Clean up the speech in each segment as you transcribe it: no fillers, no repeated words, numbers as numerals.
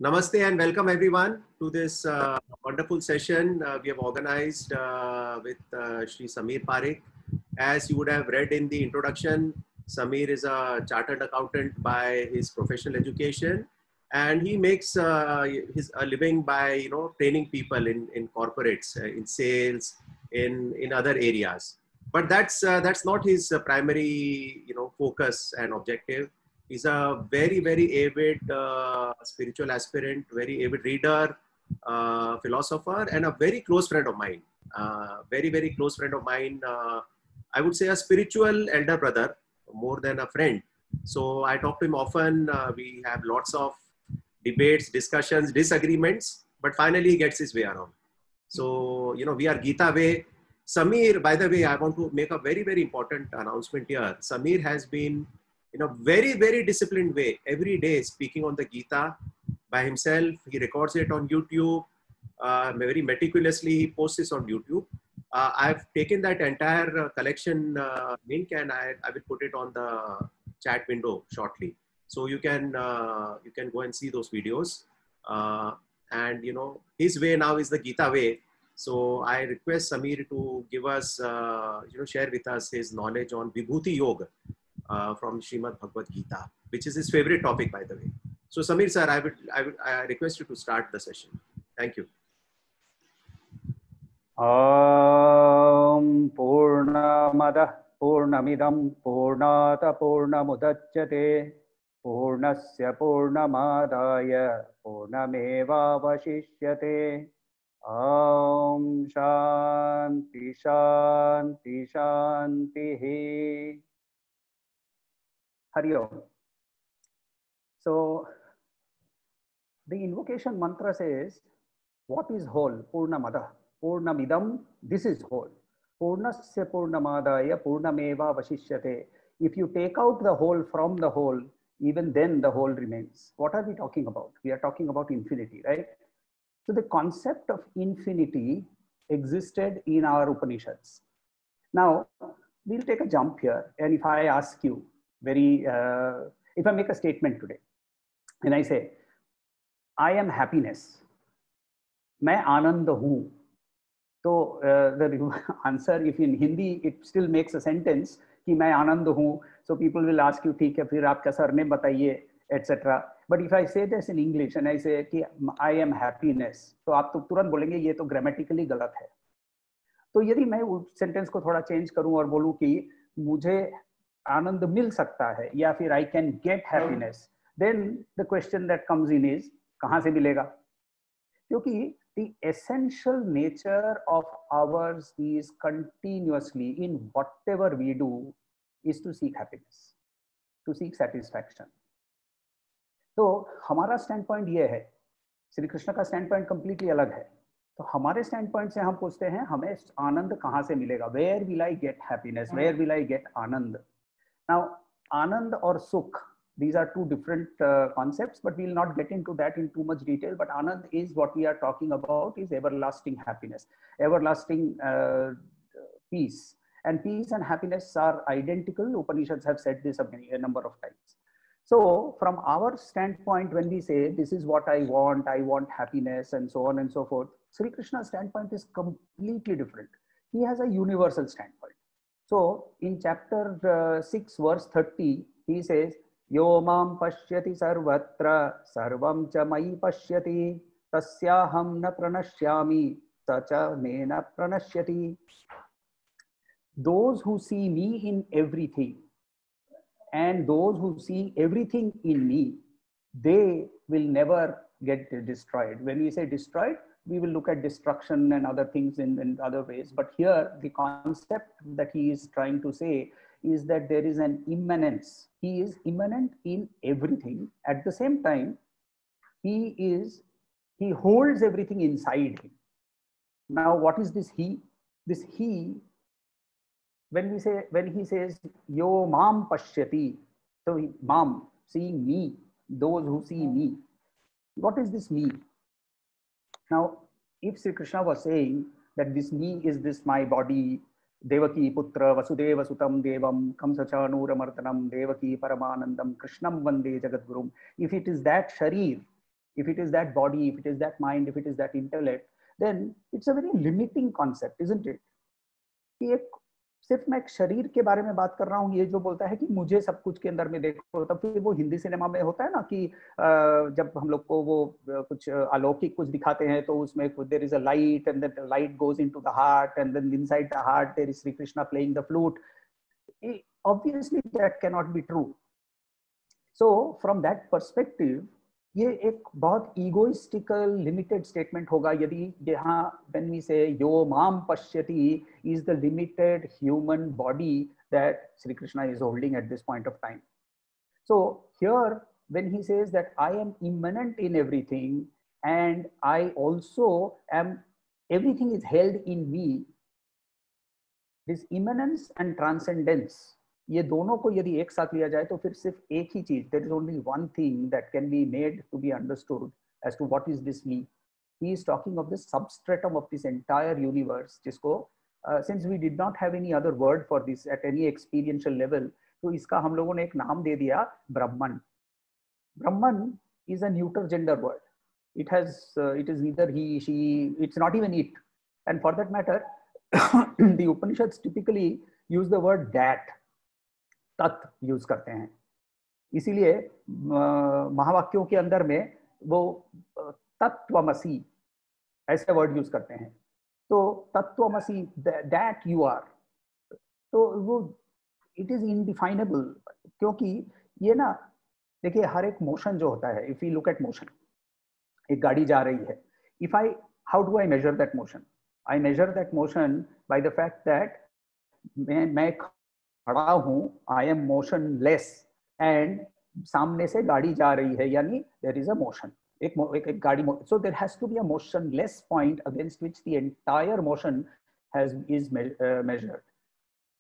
Namaste and welcome everyone to this wonderful session we have organized with Shri Samir Parekh. As you would have read in the introduction, Samir is a chartered accountant by his professional education, and he makes his a living by training people in corporates, in sales, in other areas. But that's not his primary focus and objective. He's a very avid spiritual aspirant, very avid reader, philosopher, and a very close friend of mine. Very close friend of mine. I would say a spiritual elder brother more than a friend. So I talk to him often. We have lots of debates, discussions, disagreements, but finally he gets his way around. So we are Gita Way. Samir, by the way, I want to make a very important announcement here. Samir has been in a very disciplined way every day speaking on the Gita by himself. He records it on YouTube very meticulously. He posts this on YouTube. I've taken that entire collection link and I will put it on the chat window shortly, so you can go and see those videos. And his way now is the Gita way. So I request Samir to give us share with us his knowledge on Vibhuti Yoga from Srimad Bhagavad Gita, which is his favorite topic, by the way. So Samir sir, I request you to start the session. Thank you. Purnamadah Purnamidam Purnata Purnamudachyate Purnasya Purnamadaya Purnameva Vashishyate. Shanti Shanti Shanti. Hari Om. So the invocation mantra says, what is whole? Purnamada, Purnamidam, this is whole. Purnasya Purnamadaya Purnameva Vashishyate. If you take out the whole from the whole, even then the whole remains. What are we talking about? We are talking about infinity, right? So the concept of infinity existed in our Upanishads. Now, we'll take a jump here. And if I ask you, if I make a statement today, and I say, I am happiness, मैं आनंद हूँ. So the answer, if in Hindi, it still makes a sentence, कि मैं आनंद हूँ. So people will ask you, ठीक है, फिर आपका surname बताइए, etc. But if I say this in English and I say कि I am happiness, तो आप तो तुरंत बोलेंगे ये तो grammatically गलत है. तो यदि मैं उस सेंटेंस को थोड़ा चेंज करूं और बोलूं कि मुझे आनंद मिल सकता है या फिर I can get happiness, then the question that comes in is कहाँ से मिलेगा? क्योंकि the essential nature of ours is continuously in whatever we do is to seek happiness, to seek satisfaction. तो हमारा स्टैंड पॉइंट ये है, श्री कृष्ण का stand point completely अलग है. तो हमारे स्टैंड पॉइंट से हम पूछते हैं हमें आनंद कहाँ से मिलेगा? Where will I get happiness? Where will I get anand? Now आनंद और सुख, these are two different concepts, but we will not get into that in too much detail. But anand is what we are talking about, is everlasting happiness, everlasting peace. And peace and happiness are identical. Upanishads have said this a number of times. So from our standpoint, when we say this is what I want happiness and so on and so forth, Sri Krishna's standpoint is completely different. He has a universal standpoint. So in chapter 6 verse 30, he says, Yo mam pashyati sarvatra sarvam cha mayi pashyati tasyaham na pranashyami tacha me na pranashyati. Those who see me in everything and those who see everything in me, they will never get destroyed. When we say destroyed, we will look at destruction and other things in other ways. But here, the concept that he is trying to say is that there is an immanence. He is immanent in everything. At the same time, he holds everything inside him. Now, what is this he? This he, when he says, Yo mam pashyati, so mam, seeing me, those who see me. What is this me? Now, if Sri Krishna was saying that this me is this my body, Devaki Putra Vasudeva Sutam Devam Kamsachanura Martanam Devaki Paramanandam Krishnam Vande Jagadgurum. If it is that Sharir, if it is that body, if it is that mind, if it is that intellect, then it's a very limiting concept, isn't it? कि एक सिर्फ मैं एक शरीर के बारे में बात कर रहा हूँ, ये जो बोलता है कि मुझे सब कुछ के अंदर में देखो, तब फिर वो हिंदी सिनेमा में होता है ना कि जब हम लोग को वो कुछ अलौकिक कुछ दिखाते हैं तो उसमें there is a light and that light goes into the heart and then inside the heart there is Shri Krishna playing the flute. Obviously that cannot be true. So from that perspective, ये एक बहुत egoistical limited statement होगा यदि यहाँ when we say yo mam pashyati is the limited human body that Sri Krishna is holding at this point of time. So here when he says that I am immanent in everything and I also am, everything is held in me, this immanence and transcendence, ये दोनों को यदि एक साथ लिया जाए तो फिर सिर्फ एक ही चीज, there is only one thing that can be made to be understood as to what is this me. He is talking of the substratum of this entire universe, जिसको since we did not have any other word for this at any experiential level, तो इसका हम लोगों ने एक नाम दे दिया ब्रह्मन. Brahman is a neuter gender word. It has it is neither he, she, it's not even it. And for that matter, the Upanishads typically use the word that, tat use करते हैं. इसीलिए महावाक्यों के अंदर में वो तत्वमसि ऐसे वर्ड यूज करते हैं. तो तत्वमसि, that you are, तो वो it is indefinable. क्योंकि ये ना देखिए हर एक मोशन जो होता है, if we look at motion, एक गाड़ी जा रही है, if I, how do I measure that motion? I measure that motion by the fact that मैं खड़ा हूँ, I am motionless and सामने से गाड़ी जा रही है, यानी there is a motion. एक गाड़ी, so there has to be a motionless point against which the entire motion is measured.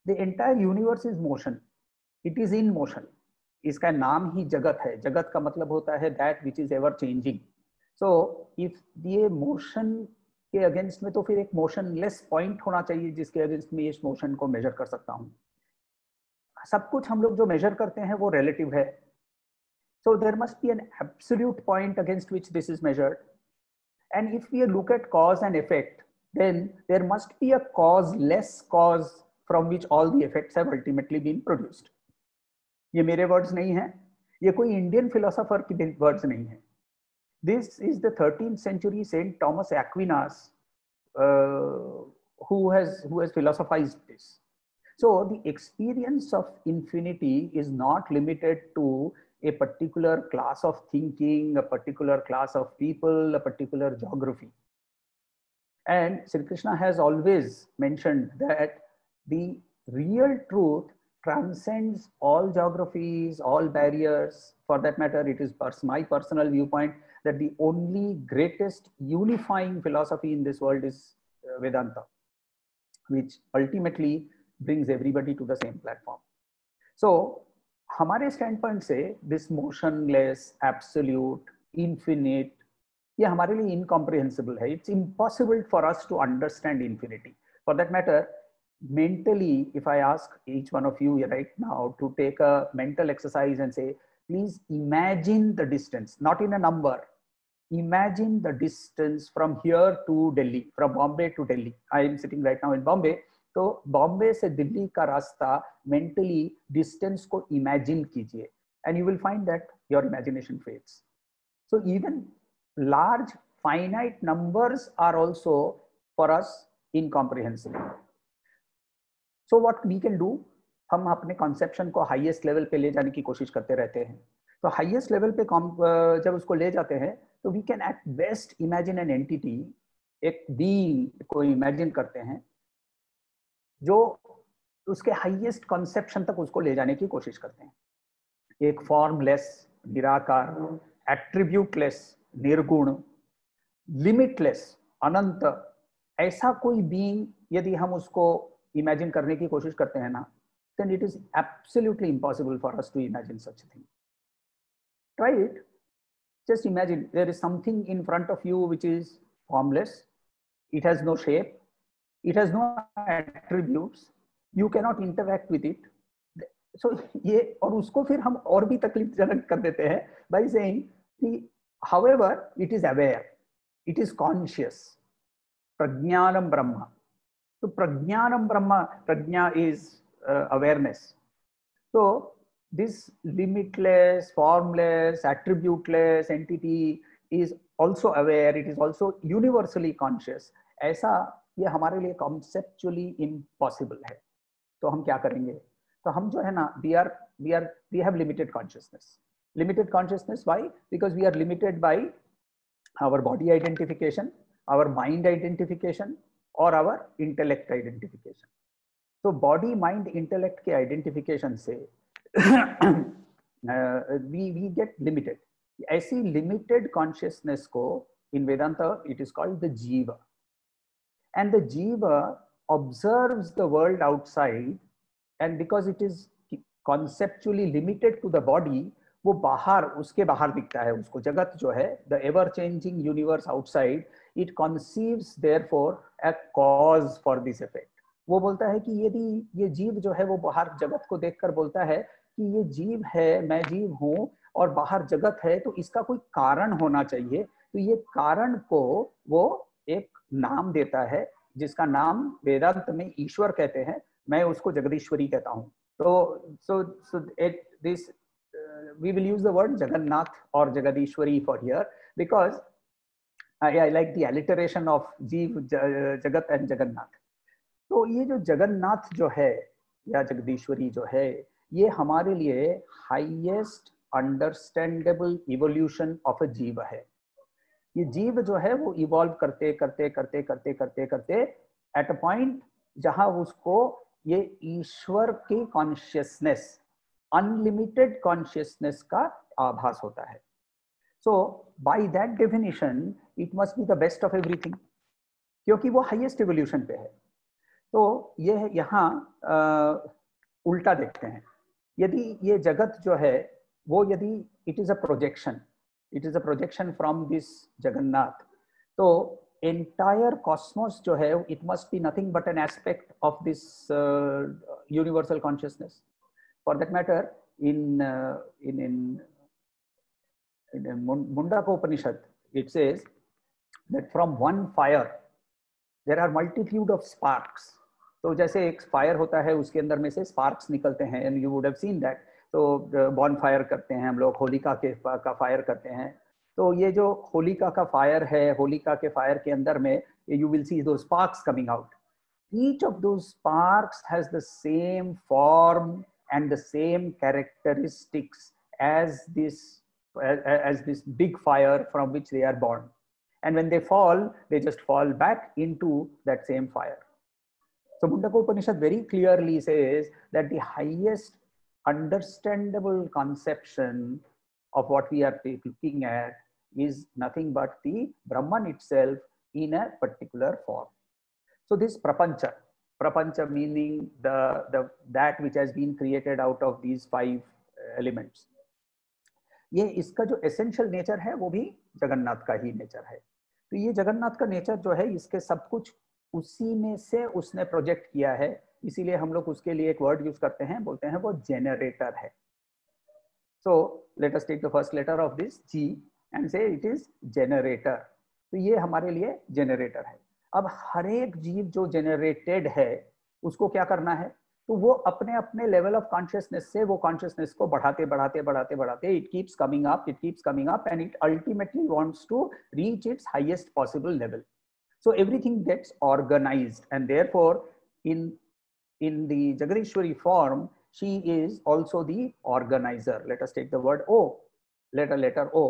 The entire universe is motion. It is in motion. इसका नाम ही जगत है. जगत का मतलब होता है that which is ever changing. So if ये motion के अगेंस्ट में, तो फिर एक मोशनलेस पॉइंट होना चाहिए जिसके अगेंस्ट में इस मोशन को मेजर कर सकता हूँ. सब कुछ हम लोग जो मेजर करते हैं वो रिलेटिव है. So there must be an absolute point against which this is measured. And if we look at cause and effect, then there must be a causeless cause from which all the effects have ultimately been produced. ये मेरे words नहीं हैं, ये कोई Indian philosopher की words नहीं है. This is the 13th century Saint Thomas Aquinas who has philosophized this. So the experience of infinity is not limited to a particular class of thinking, a particular class of people, a particular geography. And Sri Krishna has always mentioned that the real truth transcends all geographies, all barriers. For that matter, it is my personal viewpoint that the only greatest unifying philosophy in this world is Vedanta, which ultimately brings everybody to the same platform. So, हमारे standpoint से this motionless, absolute, infinite, ये हमारे लिए incomprehensible है. It's impossible for us to understand infinity. For that matter, mentally, if I ask each one of you right now to take a mental exercise and say, please imagine the distance, not in a number. Imagine the distance from here to Delhi, from Bombay to Delhi. I am sitting right now in Bombay. तो बॉम्बे से दिल्ली का रास्ता mentally distance को imagine कीजिए and you will find that your imagination fades. So even large finite numbers are also for us incomprehensible. So what we can do, हम अपने conception को highest level पे ले जाने की कोशिश करते रहते हैं. तो highest level पे जब उसको ले जाते हैं तो we can at best imagine an entity, एक being को imagine करते हैं जो उसके हाईएस्ट कॉन्सेप्शन तक उसको ले जाने की कोशिश करते हैं. एक फॉर्मलेस, निराकार, एट्रीब्यूटलेस, निर्गुण, लिमिटलेस, अनंत, ऐसा कोई बीइंग यदि हम उसको इमेजिन करने की कोशिश करते हैं ना, then it is absolutely impossible for us to imagine such a thing. Try it. Just imagine there is something in front of you which is formless. It has no shape. It has no attributes. You cannot interact with it. So ये, और उसको फिर हम और भी तकलीफजनक कर देते हैं by saying कि However, it is aware, it is conscious. Prajnanam Brahma. So Prajnanam Brahma, Prajna is awareness. So this limitless, formless, attributeless entity is also aware, it is also universally conscious. ऐसा ये हमारे लिए conceptually impossible है. तो हम क्या करेंगे? तो हम जो है ना, we have limited consciousness. Limited consciousness, why? Because we are limited by our body identification, our mind identification, or our intellect identification. तो बॉडी माइंड इंटेलेक्ट के आइडेंटिफिकेशन से we get limited. ऐसी limited consciousness को in Vedanta it is called the jiva, and the jiva observes the world outside, and because it is conceptually limited to the body, वो बाहर, उसके बाहर दिखता है उसको. जगत जो है, the ever changing universe outside, it conceives therefore a cause for this effect. वो बोलता है कि यदि ये जीव जो है वो बाहर जगत को देखकर बोलता है कि ये जीव है, मैं जीव हूँ और बाहर जगत है, तो इसका कोई कारण होना चाहिए. तो ये कारण को वो एक नाम देता है जिसका नाम वेदांत में ईश्वर कहते हैं. मैं उसको जगदीश्वरी कहता हूँ. तो this we will use the word Jagannath or Jagadishwari for here, because I like the alliteration of Jeev, Jagat and Jagannath. तो ये जो जगन्नाथ जो है या जगदीश्वरी जो है, ये हमारे लिए highest understandable evolution of a जीव है. ये जीव जो है वो इवॉल्व करते करते करते करते करते करते एट अ पॉइंट जहां उसको ये ईश्वर की कॉन्शियसनेस, अनलिमिटेड कॉन्शियसनेस का आभास होता है. So by that definition it must be the best of everything, क्योंकि वो हाईएस्ट इवोल्यूशन पे है. तो ये यहाँ उल्टा देखते हैं. यदि ये जगत जो है वो, यदि it is a projection from this Jagannath, तो एंटायर कॉस्मोस जो है it must be nothing but an aspect of this universal consciousness. For that matter in Mundaka Upanishad it says that from one fire there are multitude of sparks. तो जैसे एक fire होता है, उसके अंदर में से स्पार्क्स निकलते हैं, and you would have seen that. तो बॉन फायर करते हैं हम लोग, होलिका का फायर करते हैं. तो ये जो होलिका का फायर है, होलिका के फायर के अंदर में यू विल सी दो sparks coming out. Each of दो sparks has the same form and the same characteristics as this big fire from which they are born, and when they fall they just fall back into that same fire. So Mundaka Upanishad very clearly says that the highest understandable conception of what we are looking at is nothing but the Brahman itself in a particular form. So this prapancha meaning that which has been created out of these 5 elements, ये इसका जो essential nature है वो भी जगन्नाथ का ही nature है. तो ये जगन्नाथ का नेचर जो है, इसके सब कुछ उसी में से उसने प्रोजेक्ट किया है. इसीलिए हम लोग उसके लिए एक वर्ड यूज करते हैं, बोलते हैं वो जेनरेटर है. So let us take the first letter of this G and say it is generator. तो ये हमारे लिए जेनरेटर है. अब हर एक जीव जो जेनरेटेड है उसको क्या करना है? तो वो अपने अपने लेवल ऑफ कॉन्शियसनेस से वो कॉन्शियसनेस को बढ़ाते बढ़ाते बढ़ाते बढ़ाते it keeps coming up and it ultimately wants to reach its highest possible level. So everything gets organised and therefore in the Jagadishwari form she is also the organizer. Let us take the word O, letter O,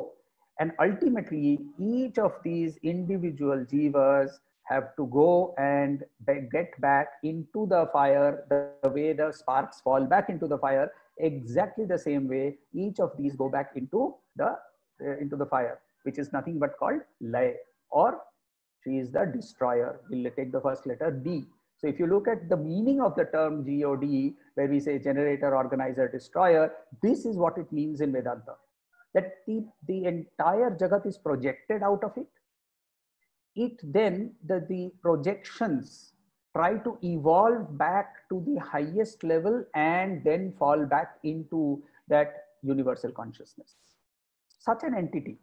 and ultimately each of these individual jivas have to go and get back into the fire the way the sparks fall back into the fire. Exactly the same way each of these go back into the fire, which is nothing but called Lay, or she is the destroyer. We'll take the first letter D. So if you look at the meaning of the term God, where we say generator, organizer, destroyer, this is what it means in Vedanta, that the entire Jagat is projected out of it. It then, the projections try to evolve back to the highest level and then fall back into that universal consciousness. Such an entity,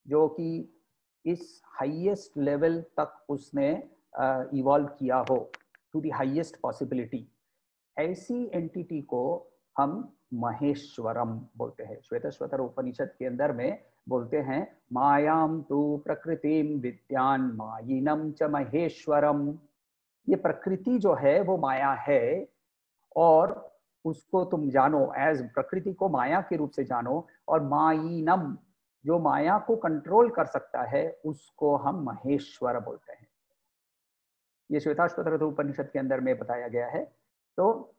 जो कि इस highest level तक उसने evolve किया हो, to the highest possibility, ऐसी entity को हम महेश्वरम बोलते हैं। श्वेतश्वतर उपनिषद के अंदर में बोलते हैं मायाम तु प्रकृतिम विद्यान मायिनम च महेश्वरम। ये प्रकृति जो है वो माया है, और उसको तुम जानो, एज प्रकृति को माया के रूप से जानो, और मायिनम जो माया को कंट्रोल कर सकता है उसको हम महेश्वर बोलते हैं। ये श्वेताश्वतर उपनिषद के अंदर में बताया गया है। तो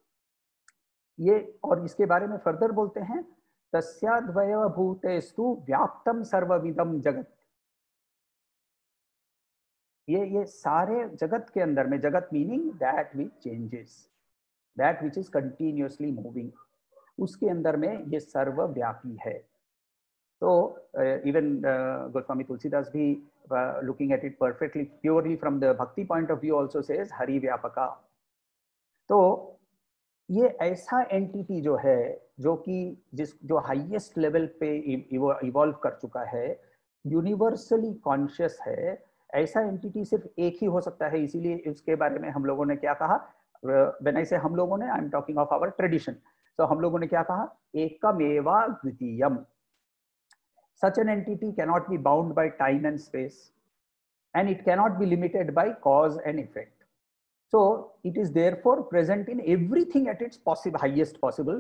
ये, और इसके बारे में फर्दर बोलते हैं तस्याद्वय भूतेस्तु व्याप्तम सर्वविदम जगत। ये सारे जगत के अंदर में, जगत meaning that which changes, that which is continuously moving, उसके अंदर में ये सर्वव्यापी है। तो इवन गोस्वामी तुलसीदास भी looking at it perfectly purely from the bhakti point of view also says Hari व्यापका। तो ये ऐसा एंटिटी जो है, जो कि जो हाईएस्ट लेवल पे इवॉल्व कर चुका है, यूनिवर्सली कॉन्शियस है, ऐसा एंटिटी सिर्फ एक ही हो सकता है। इसीलिए उसके बारे में हम लोगों ने क्या कहा, व्हेन आई से हम लोगों ने, I am talking of our tradition. तो हम लोगों ने क्या कहा, एकमेवा द्वितीयम। Such an entity cannot be bound by time and space, and it cannot be limited by cause and effect. So it is therefore present in everything at its highest possible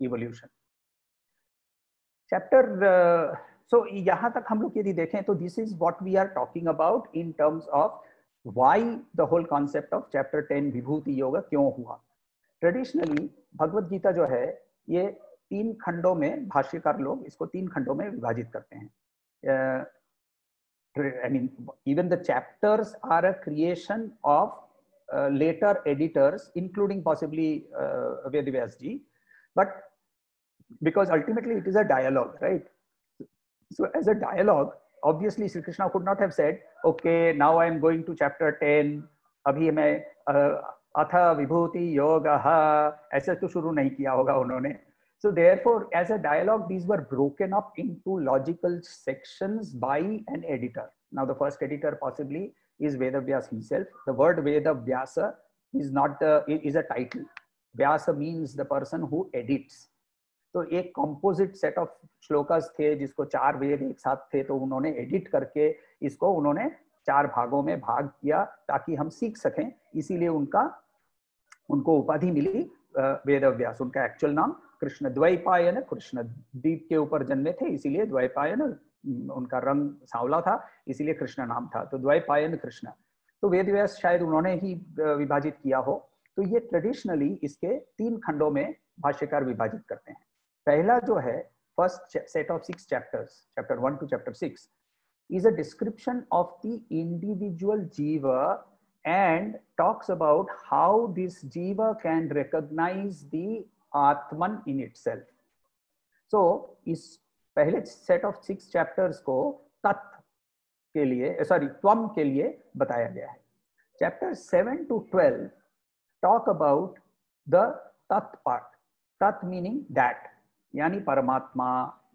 evolution. Chapter so यहाँ तक हम लोग यदि देखें तो this is what we are talking about in terms of why the whole concept of chapter 10 विभूति योगा क्यों हुआ। Traditionally Bhagavad Gita जो है ये 3 खंडों में, भाष्यकार लोग इसको 3 खंडों में विभाजित करते हैं। I mean, even the chapters are a creation of later editors, including possibly Ved Vyas ji, but because ultimately it is a dialogue, right? So as a dialogue, obviously Sri Krishna could not have said, okay, now I am going to chapter 10, अभी मैं अथ विभूति योगः, ऐसे तो शुरू नहीं किया होगा उन्होंने। So therefore, as a dialogue, these were broken up into logical sections by an editor. Now, the first editor possibly is Vedavyas himself. The word Vedavyasa is not is a title. Vyasa means the person who edits. तो एक composite set of shlokas थे जिसको 4 वेद एक साथ थे, तो उन्होंने edit करके इसको उन्होंने 4 भागों में भाग किया ताकि हम सीख सकें। इसीलिए उनको उपाधि मिली वेदव्यास। उनका एक्चुअल नाम कृष्ण द्वैपायन, कृष्ण द्वीप के ऊपर जन्मे थे, इसीलिए द्वैपायन, उनका रंग सांवला था इसीलिए कृष्ण नाम था, तो द्वैपायन कृष्ण। तो वेदव्यास शायद उन्होंने ही विभाजित किया हो। तो ये ट्रेडिशनली इसके 3 खंडों में भाष्यकार विभाजित करते हैं। पहला जो है first set of 6 chapters, chapter 1 to chapter 6 is a description of the individual jiva and talks about how this jiva can recognize the Atman in itself. So इस पहले सेट ऑफ 6 चैप्टर्स को तत् के लिए, सॉरी त्वम के लिए बताया गया है। Chapter 7 to 12 talk about the tat part. Tat meaning that, यानी परमात्मा,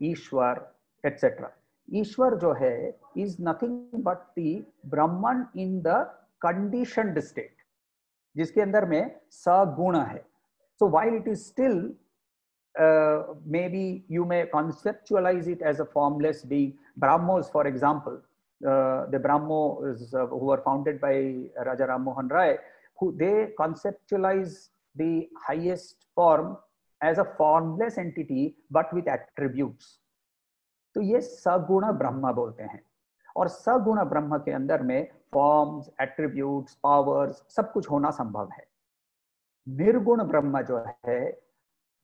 ईश्वर, etc. ईश्वर जो है is nothing but the Brahman in the conditioned state, जिसके अंदर में सगुण है। So while it is still maybe you may conceptualize it as a formless being. Brahmos, for example, the Brahmos who were founded by Raja Ram Mohan Rai, who they conceptualize the highest form as a formless entity but with attributes. तो ये सगुण ब्रह्म बोलते हैं। और सगुण ब्रह्म के अंदर में फॉर्म्स, एट्रीब्यूट्स, पावर्स सब कुछ होना संभव है। निर्गुण ब्रह्म जो है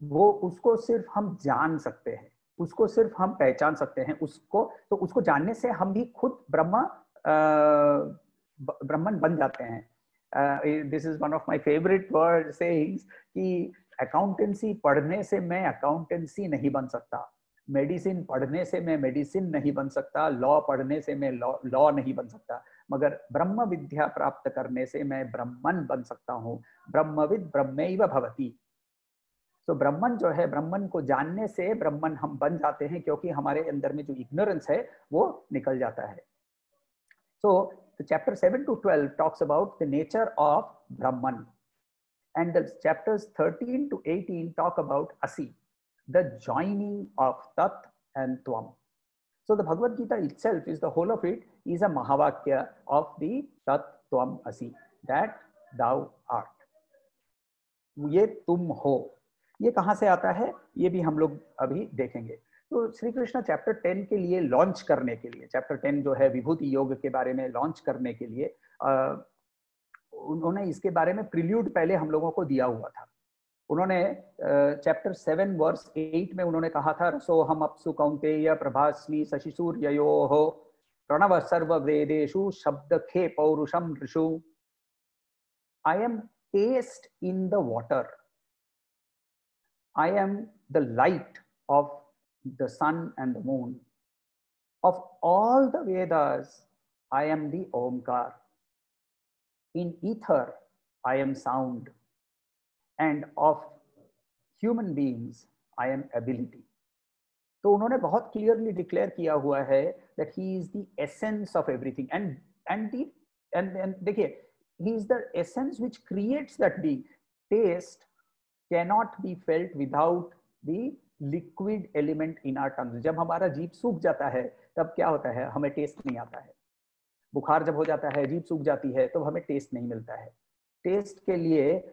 वो, उसको सिर्फ हम जान सकते हैं, उसको सिर्फ हम पहचान सकते हैं उसको, तो उसको जानने से हम भी खुद ब्रह्मन बन जाते हैं। This is one of my favourite word sayings कि अकाउंटेंसी पढ़ने से मैं अकाउंटेंसी नहीं बन सकता, मेडिसिन पढ़ने से मैं मेडिसिन नहीं बन सकता, लॉ पढ़ने से मैं लॉ नहीं बन सकता, मगर ब्रह्म विद्या प्राप्त करने से मैं ब्रह्मन बन सकता हूँ। ब्रह्मविद ब्रह्मैव भवति। तो ब्रह्मन जो है, ब्रह्मन को जानने से ब्रह्मन हम बन जाते हैं, क्योंकि हमारे अंदर में जो इग्नोरेंस है वो निकल जाता है. So the chapter 7 to 12 talks about the nature of Brahman, and the chapters 13 to 18 talk about Asi, the joining of Tat and Tvam. So the Bhagavad Gita itself is the whole of it is a Mahavakya of the Tat Tvam Asi, that thou art. ये तुम हो, ये कहाँ से आता है ये भी हम लोग अभी देखेंगे. तो श्री कृष्ण चैप्टर 10 के लिए लॉन्च करने के लिए, चैप्टर 10 जो है विभूति योग के बारे में लॉन्च करने के लिए उन्होंने इसके बारे में प्रिल्यूड पहले हम लोगों को दिया हुआ था. उन्होंने चैप्टर 7 वर्स 8 में उन्होंने कहा था, रसोहम अप्सु कौन्तेय प्रभास्मि शशिसूर्ययोः प्रणव सर्व वेदेषु शब्द खे पौरुषम Rishu. I am taste in the water. I am the light of the sun and the moon. Of all the Vedas, I am the Omkar. In ether, I am sound. And of human beings, I am ability. तो उन्होंने बहुत clearly declare किया हुआ है that he is the essence of everything. And देखिए, he is the essence which creates that being. Taste cannot be felt without the liquid element in our tongue. जब हमारा जीभ सूख जाता है तब क्या होता है, हमें टेस्ट नहीं आता है. बुखार जब हो जाता है, जीभ सूख जाती है, तो हमें टेस्ट नहीं मिलता है. टेस्ट के लिए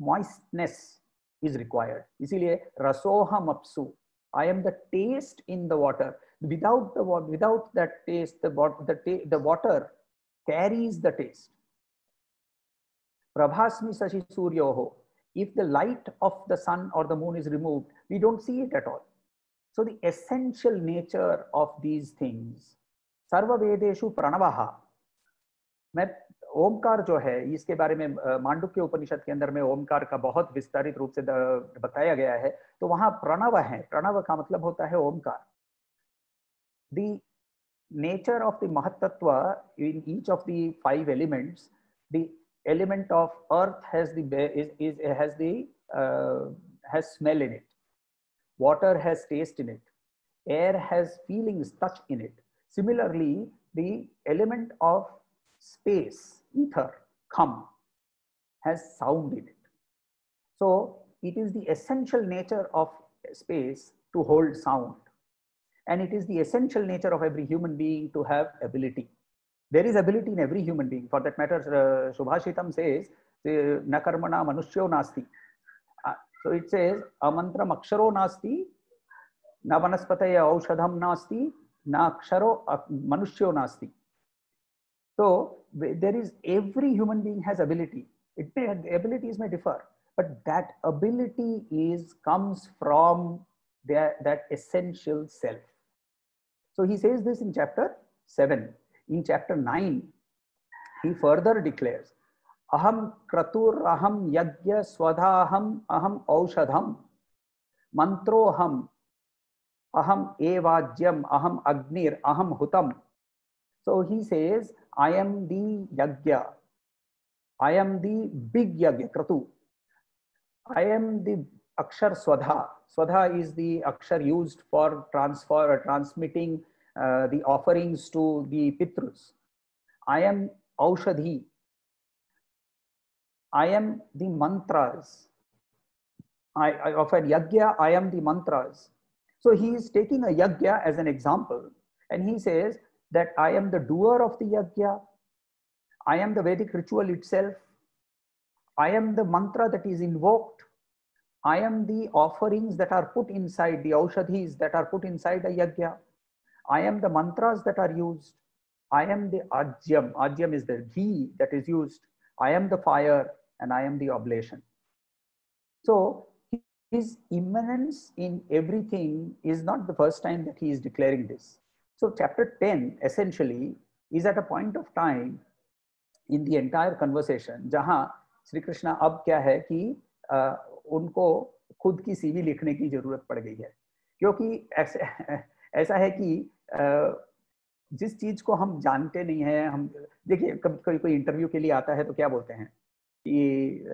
moistness is required. इसीलिए रसोहम अप्सु, I am the taste in the water. Without that taste, the water carries the taste. Prabhasmi sashi suryoho. If the light of the sun or the moon is removed, we don't see it at all. So the essential nature of these things, सर्व वेदेषु प्रणवः. मैं ओमकार जो है, इसके बारे में मांडुक्य उपनिषद के अंदर में ओमकार का बहुत विस्तारित रूप से बताया गया है. तो वहां प्रणव है, प्रणव का मतलब होता है Omkar. The nature of the Mahattatva in each of the 5 elements, the element of earth has smell in it, water has taste in it, air has feelings, touch in it. Similarly, the element of space, ether, kham, has sound in it. So it is the essential nature of space to hold sound, and it is the essential nature of every human being to have ability. There is ability in every human being. For that matter, Subhashitam says, na karmana manushyo nasti. So it says, amantram aksharo nasti, na vanaspataya aushadham nasti, na aksharo manushyo nasti. So there is, every human being has ability. Abilities may differ, but that ability comes from that essential self. So he says this in chapter 7. In chapter 9, he further declares, aham kratur aham yajna swadhaham aham aushadham mantroham aham evajyam aham agnir aham hutam. So he says, I am the yajna, I am the big yajna, kratu. I am the akshar swadha. Swadha is the akshar used for transmitting the offerings to the pitrus. I am aushadhi. I am the mantras. I of a yajna, I am the mantras. So he is taking a yajna as an example, and he says that I am the doer of the yajna. I am the Vedic ritual itself. I am the mantra that is invoked. I am the offerings that are put inside, the aushadhis that are put inside the yajna. I am the mantras that are used. I am the ajyam. Ajyam is the ghee that is used. I am the fire, and I am the oblation. So his immanence in everything is not the first time that he is declaring this. So chapter 10 essentially is at a point of time in the entire conversation जहाँ श्री कृष्णा अब क्या है कि उनको खुद की CV लिखने की जरूरत पड़ गई है, क्योंकि ऐसा है कि जिस चीज को हम जानते नहीं है, हम देखिए कभी कोई इंटरव्यू के लिए आता है तो क्या बोलते हैं, कि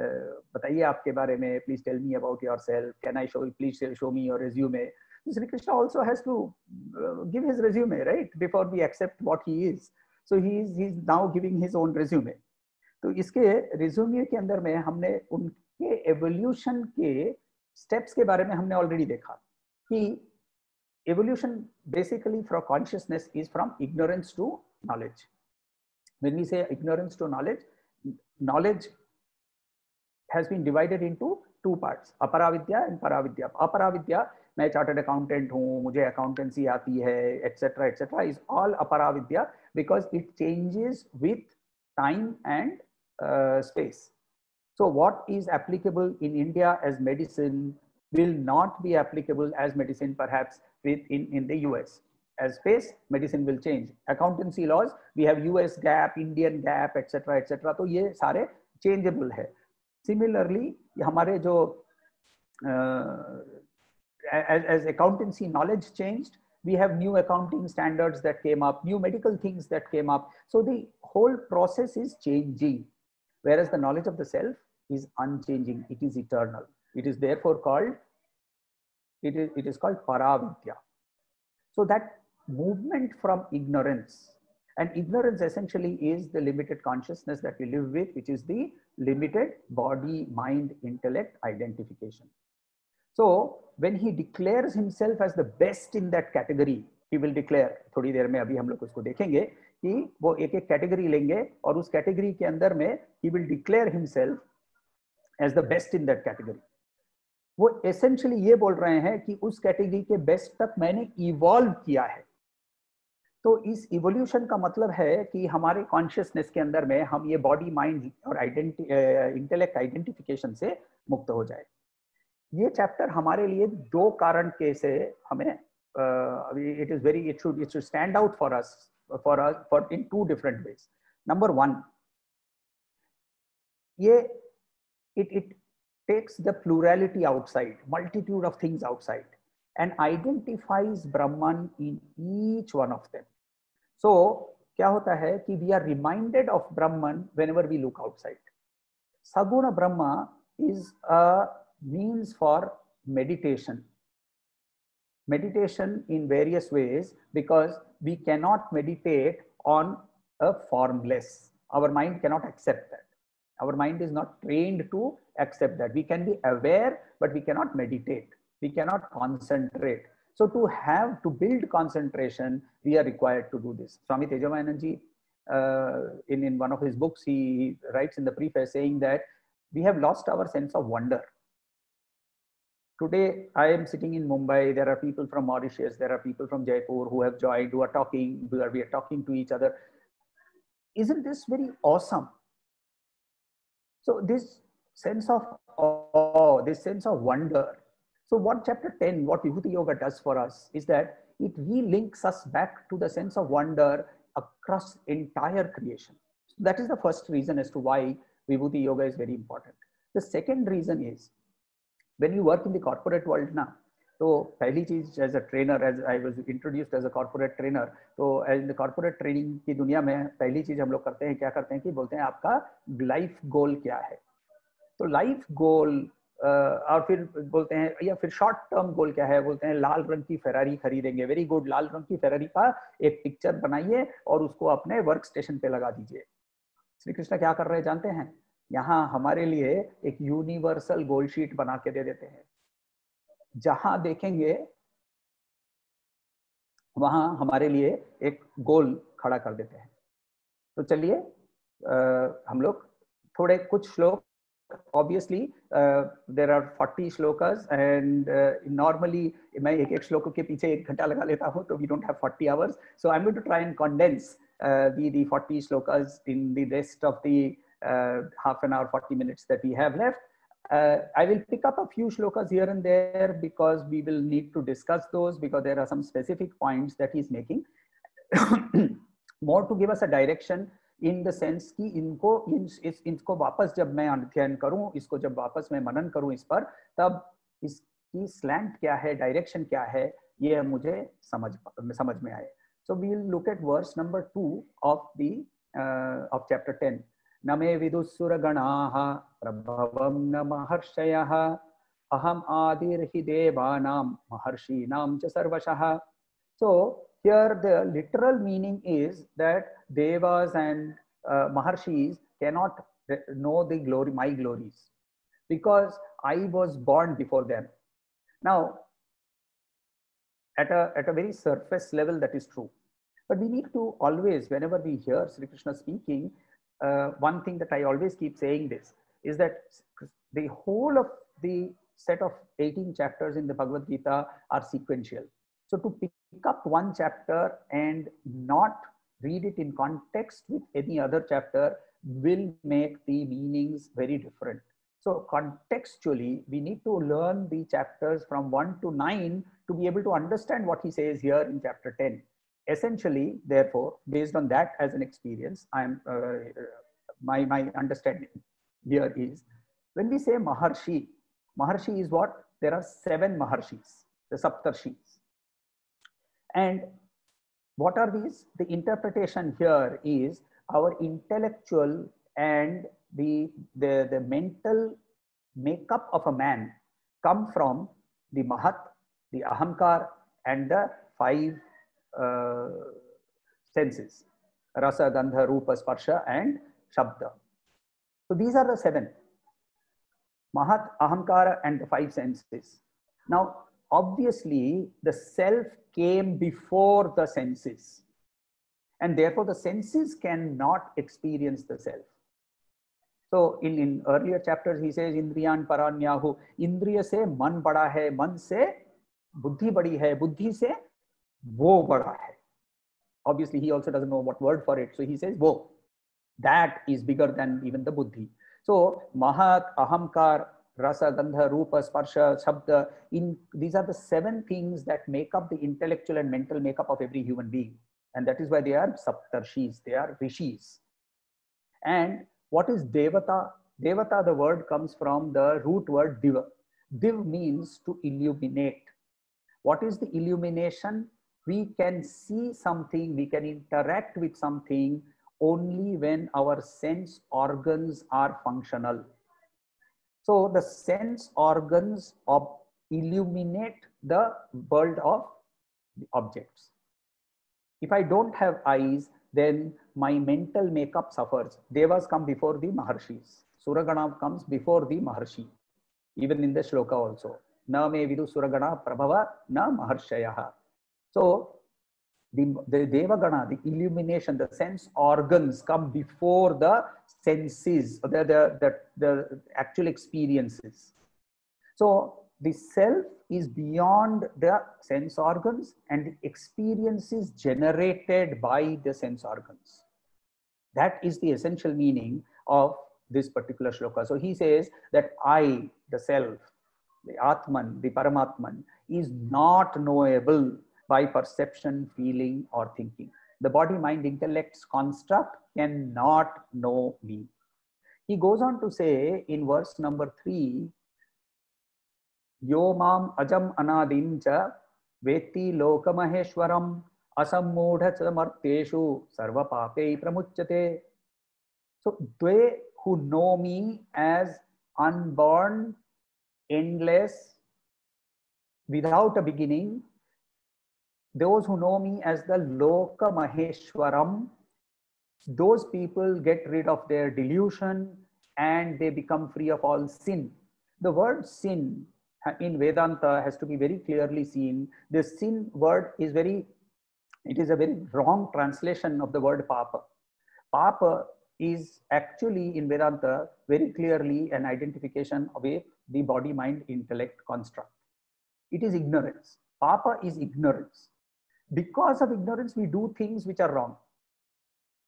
बताइए आपके बारे में, please tell me about yourself, can I show, please show me your resume. Sri Krishna also has to give his resume, right, before we accept what he is. So he's now giving his own resume. तो इसके resume के अंदर में हमने उनके evolution के steps के बारे में हमने ऑलरेडी देखा कि evolution basically for consciousness is from ignorance to knowledge. When we say ignorance to knowledge, knowledge has been divided into two parts, अपराविद्या and paravidya. अपराविद्या, मैं चार्टर्ड अकाउंटेंट हूँ, मुझे अकाउंटेंसी आती है, etc. etc. is all अपराविद्या because it changes with time and space. So what is applicable in India as medicine will not be applicable as medicine perhaps in the US. As space, medicine will change. Accountancy laws, we have US GAAP, Indian GAAP, etc. etc. तो ये सारे changeable है. Similarly, हमारे जो as accountancy knowledge changed, we have new accounting standards that came up, new medical things that came up. So the whole process is changing, whereas the knowledge of the self is unchanging. It is eternal. It is therefore called, it is called paravidya. So that movement from ignorance, and ignorance essentially is the limited consciousness that we live with, which is the limited body, mind, intellect identification. So when he declares himself as the best in that category, he will declare, थोड़ी देर में अभी हम लोग उसको देखेंगे कि वो एक एक कैटेगरी लेंगे और उस कैटेगरी के अंदर में he will declare himself as the best in that category. वो essentially ये बोल रहे हैं कि उस कैटेगरी के बेस्ट तक मैंने इवॉल्व किया है. तो इस इवोल्यूशन का मतलब है कि हमारे कॉन्शियसनेस के अंदर में हम ये बॉडी, माइंड और इंटेलेक्ट आइडेंटिफिकेशन से मुक्त हो जाए. ये चैप्टर हमारे लिए दो कारण के से हमें it is very, it should stand out for us for in two different ways. Number one, ये it takes the plurality outside, multitude of things outside, and identifies Brahman in each one of them. So क्या होता है कि we are reminded of Brahman whenever we look outside. Saguna Brahma is a means for meditation. Meditation in various ways, because we cannot meditate on a formless. Our mind cannot accept that. Our mind is not trained to accept that. We can be aware, but we cannot meditate. We cannot concentrate. So to build concentration, we are required to do this. Swami Tejavayanand ji, in one of his books, he writes in the preface saying that we have lost our sense of wonder. Today, I am sitting in Mumbai. There are people from Mauritius. There are people from Jaipur who have joined, who are talking. We are talking to each other. Isn't this very awesome? So this sense of awe, this sense of wonder. So what chapter 10, what Vibhuti Yoga does for us is that it relinks us back to the sense of wonder across entire creation. So that is the first reason as to why Vibhuti Yoga is very important. The second reason is, when you work in the corporate world now, तो पहली चीज as a trainer, as I was introduced as a corporate trainer, तो in the corporate training की दुनिया में पहली चीज हम लोग करते हैं, क्या करते हैं कि बोलते हैं आपका लाइफ गोल क्या है. तो लाइफ गोल और फिर बोलते हैं, या फिर शॉर्ट टर्म गोल क्या है, बोलते हैं लाल रंग की फेरारी खरीदेंगे. वेरी गुड, लाल रंग की फेरारी का एक पिक्चर बनाइए और उसको अपने वर्क स्टेशन पे लगा दीजिए. श्री कृष्ण क्या कर रहे हैं जानते हैं? यहाँ हमारे लिए एक यूनिवर्सल गोल शीट बना के दे देते हैं. जहां देखेंगे वहां हमारे लिए एक गोल खड़ा कर देते हैं. तो चलिए हम लोग थोड़े कुछ श्लोक, obviously there are 40 shlokas and normally मैं एक श्लोक के पीछे 1 घंटा लगा लेता हूँ, तो we don't have 40 hours. So I'm going to try and condense the 40 shlokas in the rest of the half an hour, 40 minutes that we have left. I will pick up a few shlokas here and there because we will need to discuss those, because there are some specific points that he's making more to give us a direction in the sense कि इनको वापस जब मैं अध्ययन करूं, इसको जब वापस मैं मनन करूं इस पर, तब इसकी स्लैंट क्या है, डायरेक्शन क्या है, ये मुझे समझ में आए. So we will look at verse number 2 of chapter 10. Name vidussura ganaha prabhavam na maharshayah aham adir hi devanam maharshinam cha sarvashah. So here the literal meaning is that devas and maharshis cannot know the glory, my glories, because I was born before them. Now, at a very surface level, that is true. But we need to always, whenever we hear Sri Krishna speaking, one thing that I always keep saying this is that the whole of the set of 18 chapters in the Bhagavad Gita are sequential. So to pick up one chapter and not read it in context with any other chapter will make the meanings very different. So contextually, we need to learn the chapters from 1 to 9 to be able to understand what he says here in chapter 10. Essentially, therefore, based on that as an experience, my understanding here is, when we say Maharshi, Maharshi is what? There are 7 Maharshis, the Saptarshis. And what are these? The interpretation here is our intellectual and the mental makeup of a man come from the Mahat, the Ahamkar, and the 5 senses: Rasa, Gandha, Rupa, Sparsha, and Shabda. So these are the 7: Mahat, Ahamkara, and the 5 senses. Now, obviously, the self came before the senses, and therefore the senses cannot experience the self. So in earlier chapters, he says, Indriyan Paranyahu, Indriya se man bada hai, man se buddhi badi hai, buddhi se wo bada hai. Obviously, he also doesn't know what word for it. So he says, wo, that is bigger than even the buddhi. So Mahat, Ahamkar, Rasa, Gandha, Rupa, Sparsha, Shabda, these are the 7 things that make up the intellectual and mental makeup of every human being. And that is why they are Saptarshis, they are Rishis. And what is Devata? Devata, the word comes from the root word Diva. Div means to illuminate. What is the illumination? We can see something, we can interact with something only when our sense organs are functional. So the sense organs illuminate the world of the objects. If I don't have eyes, then my mental makeup suffers. Devas come before the Maharshis. Suragana comes before the Maharshi. Even in the shloka also. Na me vidu suragana prabhava na maharshayah. So the Devagana, the illumination, the sense organs come before the senses, the actual experiences. So the self is beyond the sense organs and the experiences generated by the sense organs. That is the essential meaning of this particular shloka. So he says that I, the self, the Atman, the Paramatman, is not knowable by perception, feeling, or thinking. The body, mind, intellect's construct cannot know me. He goes on to say in verse number 3, Yo mam ajam anadim cha veti lokamaheshwaram asammudha samarteshu sarva pape pramuchyate. So they who know me as unborn, endless, without a beginning, those who know me as the Loka Maheshwaram, those people get rid of their delusion and they become free of all sin. The word sin in Vedanta has to be very clearly seen. The sin word is it is a very wrong translation of the word papa. Papa is actually in Vedanta very clearly an identification with the body, mind, intellect construct. It is ignorance. Papa is ignorance. Because of ignorance, we do things which are wrong.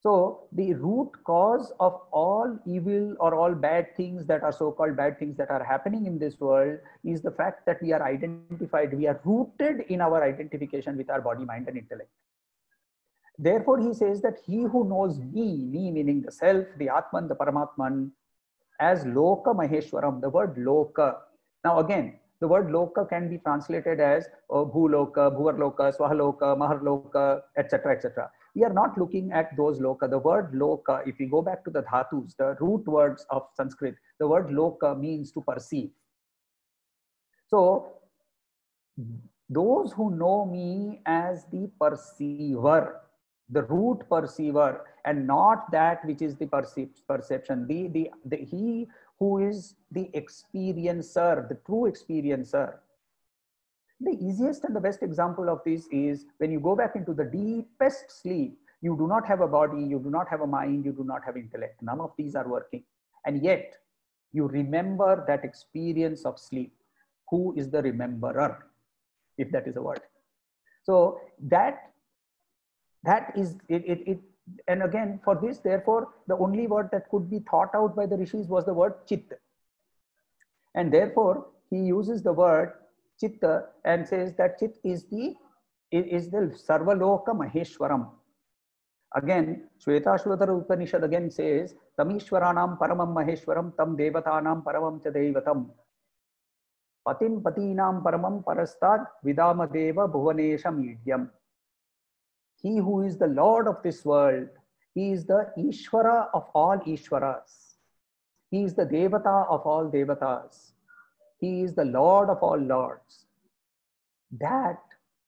So the root cause of all evil or all bad things that are so-called bad things that are happening in this world is the fact that we are identified, we are rooted in our identification with our body, mind, and intellect. Therefore, he says that he who knows me meaning the self, the Atman, the Paramatman, as Loka Maheshwaram, the word Loka. Now again, The word loka can be translated as bhuloka, bhuvarloka, swahaloka, maharloka, etc., etc. We are not looking at those loka. The word loka, if we go back to the dhatus, the root words of Sanskrit, the word loka means to perceive. So those who know me as the perceiver, the root perceiver, and not that which is the perception, he who is the experiencer, the true experiencer. The easiest and the best example of this is when you go back into the deepest sleep. You do not have a body, you do not have a mind, you do not have intellect. None of these are working. And yet you remember that experience of sleep. Who is the rememberer, if that is a word? So that is it. And again, for this, therefore, the only word that could be thought out by the rishis was the word chit. And therefore, he uses the word chitta and says that chit is the Sarvaloka Maheshwaram. Again, Shvetashvatara Upanishad again says, Tamishwaranam Paramam Maheshwaram, Tam Devatanam Paramam Cha Devatam. Patim Patinam Paramam Parastad Vidama Deva Bhuvanesha Medium. He who is the Lord of this world, he is the Ishvara of all Ishvaras. He is the Devata of all Devatas. He is the Lord of all Lords. That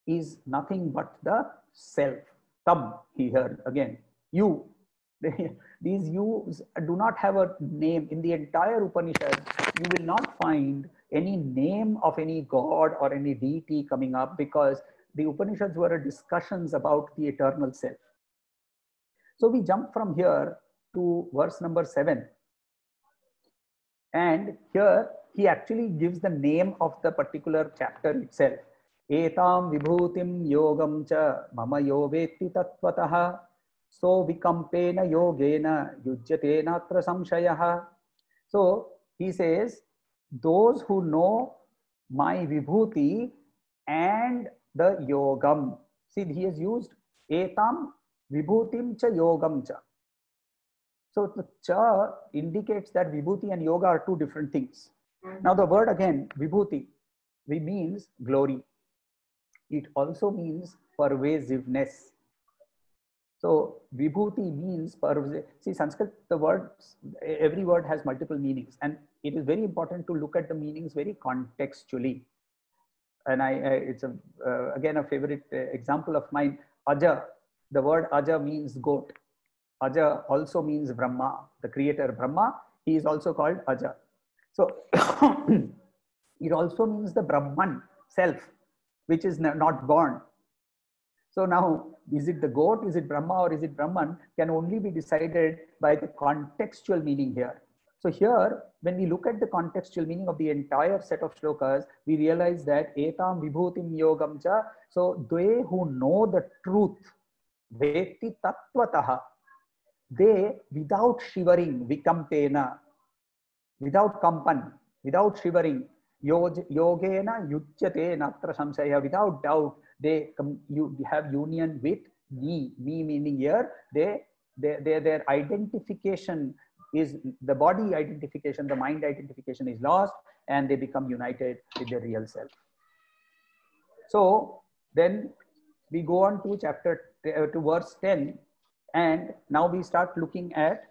is nothing but the self. Tam, he heard again. You. These yous do not have a name. In the entire Upanishad, you will not find any name of any god or any deity coming up, because the Upanishads were discussions about the eternal self. So we jump from here to verse number 7. And here he actually gives the name of the particular chapter itself. Etam vibhutim yogam cha mama yoveti tattvataha so vikampena yogena yujyatena atra samshayaha. So he says, those who know my vibhuti and the yogam. See, he has used etam vibhutim cha yogam cha. So the cha indicates that vibhuti and yoga are two different things. Now the word again, vibhuti, means glory. It also means pervasiveness. So vibhuti means pervasive. See, Sanskrit, the words, every word has multiple meanings, and it is very important to look at the meanings very contextually. And it's again a favorite example of mine. Aja, the word Aja means goat. Aja also means Brahma, the creator Brahma. He is also called Aja. So it also means the Brahman, self, which is not born. So now, is it the goat, is it Brahma, or is it Brahman, can only be decided by the contextual meaning here. So here, when we look at the contextual meaning of the entire set of shlokas, we realize that etam vibhutim yogam cha, so they who know the truth, veti tattvataha, they, without shivering, vikampena, without kampan, without shivering, yogena yujyate natra samsaya, without doubt, you have union with me. Me meaning here, their identification is, the body identification, the mind identification is lost, and they become united with their real self. So then we go on to verse 10, and now we start looking at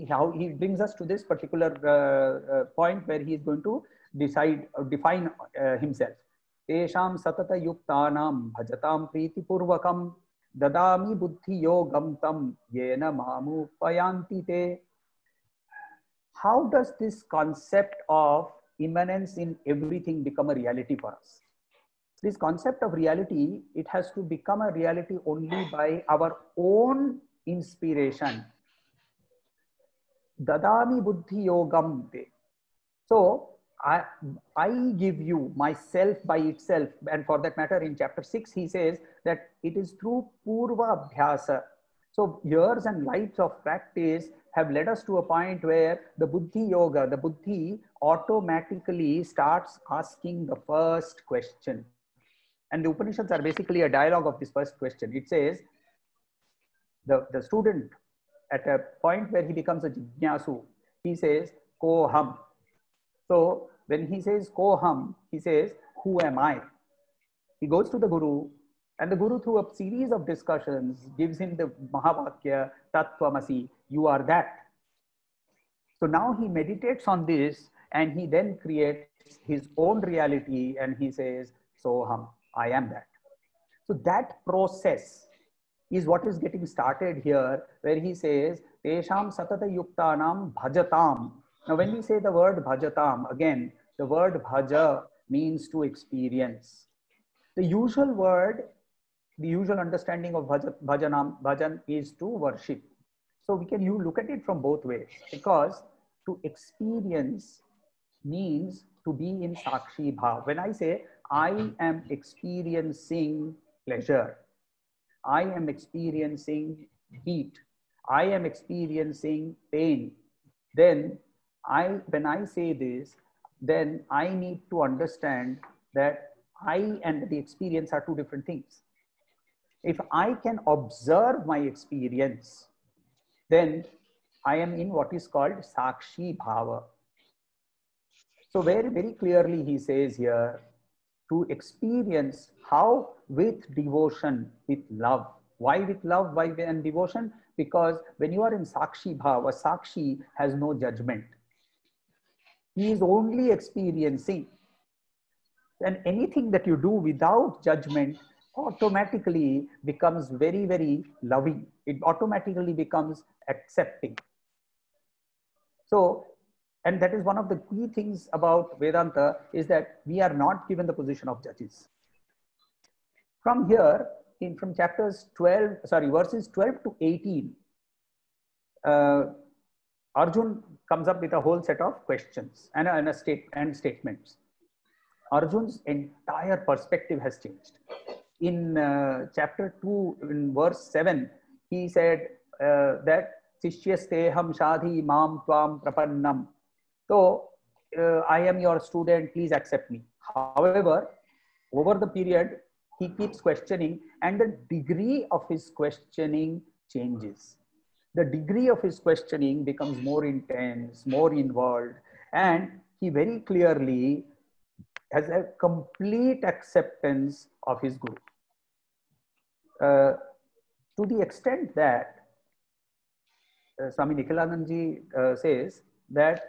how he brings us to this particular point where he is going to define himself. Tesham satata yuktanam bhajatam priti purvakam dadami buddhi yogam tam yena mamu payanti te. How does this concept of immanence in everything become a reality for us? This concept of reality, it has to become a reality only by our own inspiration. Dadami buddhi yogam te. So I give you myself by itself, and for that matter in chapter 6 he says that it is through purva abhyasa. So years and lives of practice have led us to a point where the buddhi yoga, the buddhi automatically starts asking the first question. And the Upanishads are basically a dialogue of this first question. It says the student at a point where he becomes a jignasu, he says, Koham. So when he says Koham, he says, who am I? He goes to the Guru, and the Guru, through a series of discussions, gives him the Mahavakya, Tattvamasi, you are that. So now he meditates on this, and he then creates his own reality, and he says, Soham, I am that. So that process is what is getting started here, where he says, Tesham satata yuktanam bhajatam. Now, when we say the word bhajatam, again, the word bhaja means to experience. The usual word, the usual understanding of bhajan is to worship. So we can look at it from both ways, because to experience means to be in Sakshi Bhav. When I say I am experiencing pleasure, I am experiencing heat, I am experiencing pain, then when I say this, then I need to understand that I and the experience are two different things. If I can observe my experience, then I am in what is called Sakshi Bhava. So very, very clearly he says here, to experience how? With devotion, with love. Why with love? Why and devotion? Because when you are in Sakshi Bhava, Sakshi has no judgment. He is only experiencing. And anything that you do without judgment automatically becomes very, very loving. It automatically becomes accepting. So, and that is one of the key things about Vedanta, is that we are not given the position of judges. From here, from verses 12 to 18, Arjun comes up with a whole set of questions and statements. Arjun's entire perspective has changed. In chapter 2, in verse 7, he said that Sishyasteham Shadhi Mam Tvam Prapannam. So, I am your student, please accept me. However, over the period, he keeps questioning, and the degree of his questioning changes. The degree of his questioning becomes more intense, more involved, and he very clearly has a complete acceptance of his Guru. To the extent that Swami Nikhilanandji says that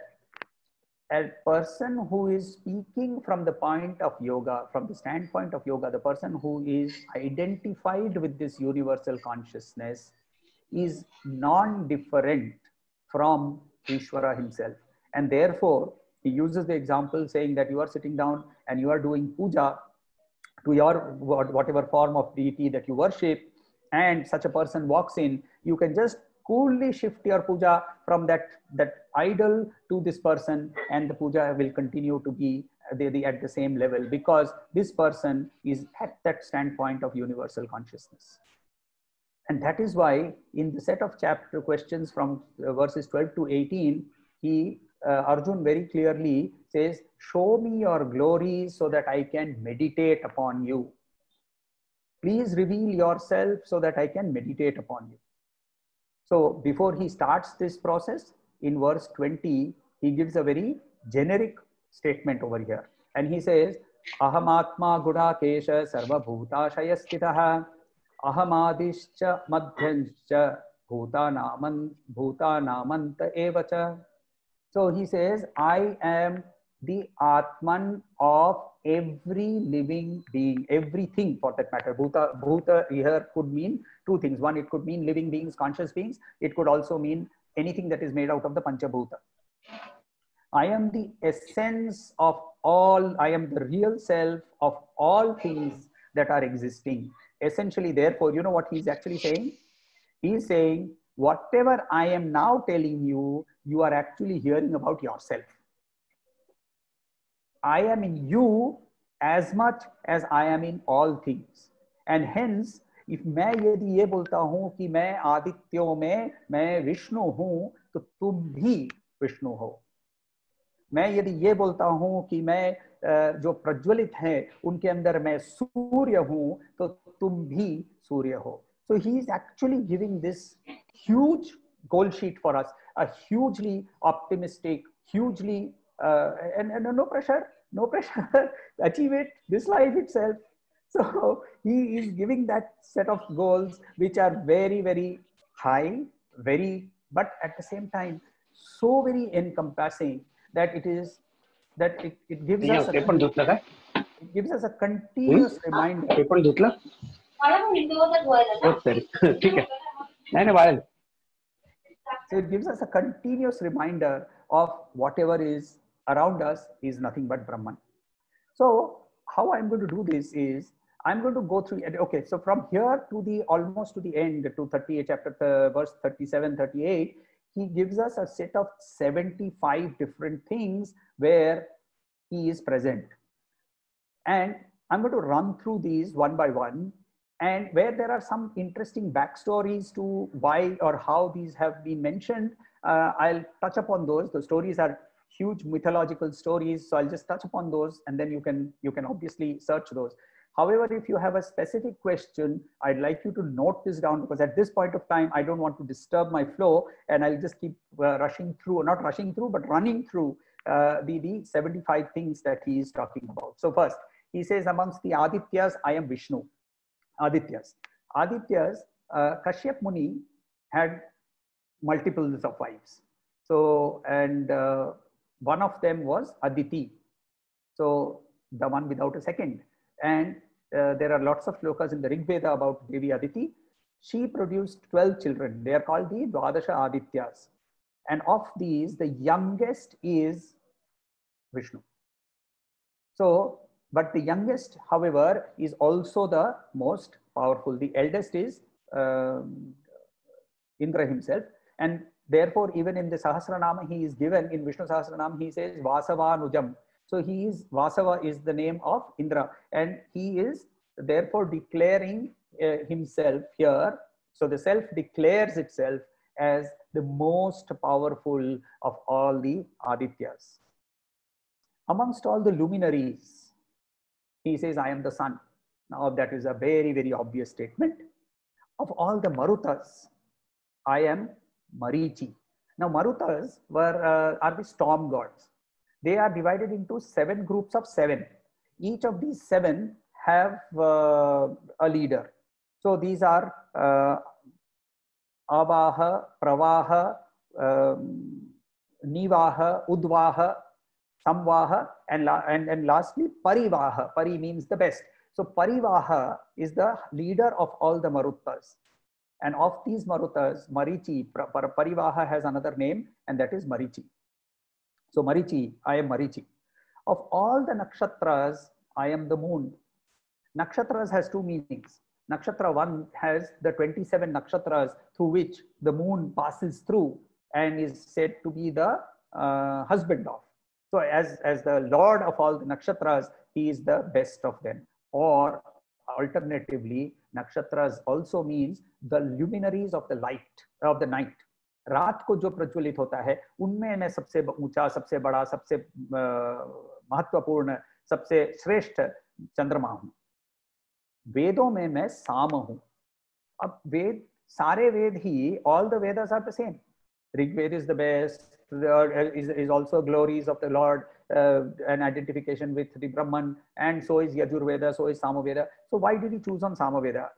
a person who is speaking from the point of yoga, from the standpoint of yoga, the person who is identified with this universal consciousness is non-different from Ishvara himself. And therefore, he uses the example saying that you are sitting down and you are doing puja to your whatever form of deity that you worship, and such a person walks in, you can just coolly shift your puja from that idol to this person, and the puja will continue to be at the same level, because this person is at that standpoint of universal consciousness. And that is why in the set of chapter questions from verses 12 to 18, Arjun very clearly says, show me your glory so that I can meditate upon you. Please reveal yourself so that I can meditate upon you. So before he starts this process, in verse 20, he gives a very generic statement over here. And he says, Ahamatma Gudakesha Sarva Bhutashaya Stitaha Ahamadischa Madhyanscha Bhutanamanta Evacha. So he says, I am the Atman of every living being, everything for that matter. Bhuta here could mean two things. One, it could mean living beings, conscious beings. It could also mean anything that is made out of the Panchabhuta. I am the essence of all, I am the real self of all things that are existing. Essentially, therefore, you know what he's actually saying? He's saying, whatever I am now telling you, you are actually hearing about yourself. I am in you as much as I am in all things. And hence, if मैं यदि ये बोलता हूँ कि मैं आदित्यों में मैं विष्णु हूँ, तो तुम भी विष्णु हो. मैं यदि ये बोलता हूँ कि मैं जो प्रज्वलित हैं उनके अंदर मैं सूर्य हूँ, तो तुम भी सूर्य हो. So he is actually giving this huge goal sheet for us, a hugely optimistic, hugely and no pressure, no pressure, achieve it this life itself. So he is giving that set of goals which are very, very high, but at the same time, so very encompassing that it gives us it gives us a continuous reminder. So it gives us a continuous reminder of whatever is around us is nothing but Brahman. So how I'm going to do this is I'm going to go through, okay, so from here to the almost to the end, to 38 chapter verse 37, 38, he gives us a set of 75 different things where he is present. And I'm going to run through these one by one, and where there are some interesting backstories to why or how these have been mentioned, I'll touch upon those. The stories are huge mythological stories, so I'll just touch upon those, and then you can obviously search those. However, if you have a specific question, I'd like you to note this down, because at this point of time, I don't want to disturb my flow, and I'll just keep rushing through, not rushing through, but running through the 75 things that he is talking about. So first, he says, amongst the Adityas, I am Vishnu. Adityas. Kashyap Muni had multiples of wives. So, and one of them was Aditi. So the one without a second. And there are lots of shlokas in the Rig Veda about Devi Aditi. She produced 12 children. They are called the Dvadasha Adityas. And of these, the youngest is Vishnu. So, but the youngest, however, is also the most powerful. The eldest is Indra himself. And therefore, even in the Sahasranama, he is given, in Vishnu Sahasranama, he says Vasavanujam. So he is, Vasava is the name of Indra. And he is therefore declaring himself here. So the self declares itself as the most powerful of all the Adityas. Amongst all the luminaries, he says, I am the sun. Now that is a very, very obvious statement. Of all the Marutas, I am Marichi. Now Marutas are the storm gods. They are divided into 7 groups of 7. Each of these 7 have a leader. So these are Avaha, Pravaha, Nivaha, Udvaha, Samvaha, and lastly Parivaha. Pari means the best. So Parivaha is the leader of all the Marutas. And of these Marutas, Marichi, Parivaha has another name, and that is Marichi. So Marichi, I am Marichi. Of all the nakshatras, I am the moon. Nakshatras has 2 meanings. Nakshatra 1 has the 27 nakshatras through which the moon passes through and is said to be the husband of. So as the lord of all the nakshatras, he is the best of them. Or alternatively, nakshatras also means the luminaries of the light, of the night. रात को जो प्रज्वलित होता है, उनमें मैं सबसे ऊंचा, सबसे बड़ा, सबसे महत्वपूर्ण, सबसे श्रेष्ठ चंद्रमा हूँ. वेदों में मैं साम हूँ. अब वेद, सारे वेद ही, all the Vedas are the same. Rig Veda is the best, is also glories of the Lord, an identification with the Brahman, and so is Yajurveda, so is Samaveda. So why did he choose on Samaveda?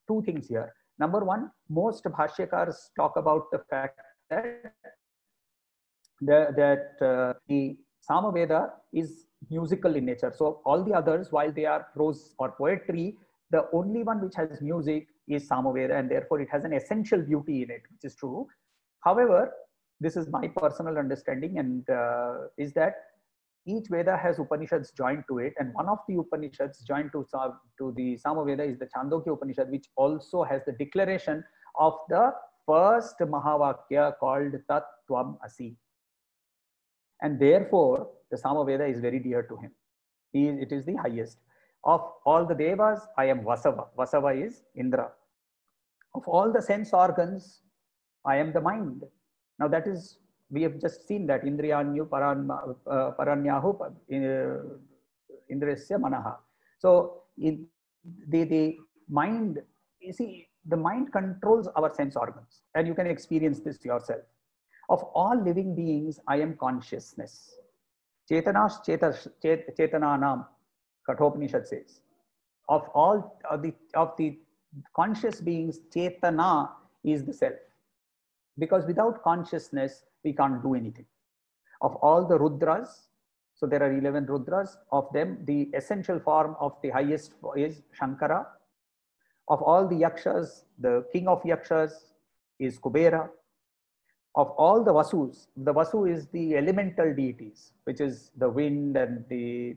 2 things here. Number 1, most Bhashyakars talk about the fact that the Samaveda is musical in nature. So all the others, while they are prose or poetry, the only one which has music is Samaveda, and therefore it has an essential beauty in it, which is true. However, this is my personal understanding, and is that each Veda has Upanishads joined to it, and one of the Upanishads joined to the Samaveda is the Chandogya Upanishad, which also has the declaration of the first Mahavakya called Tat Tvam Asi. And therefore, the Samaveda is very dear to him. It is the highest. Of all the Devas, I am Vasava. Vasava is Indra. Of all the sense organs, I am the mind. Now that is, we have just seen that Indriyanyu Paranyahu Indrasya Manaha. So the mind, you see, the mind controls our sense organs, and you can experience this yourself. Of all living beings, I am consciousness. Chetanash Chetananam, Kathopanishad says. Of all of the conscious beings, Chetana is the self. Because without consciousness, we can't do anything. Of all the Rudras, so there are 11 Rudras, of them, the essential form of the highest is Shankara. Of all the Yakshas, the king of Yakshas is Kubera. Of all the Vasus, the Vasu is the elemental deities, which is the wind and the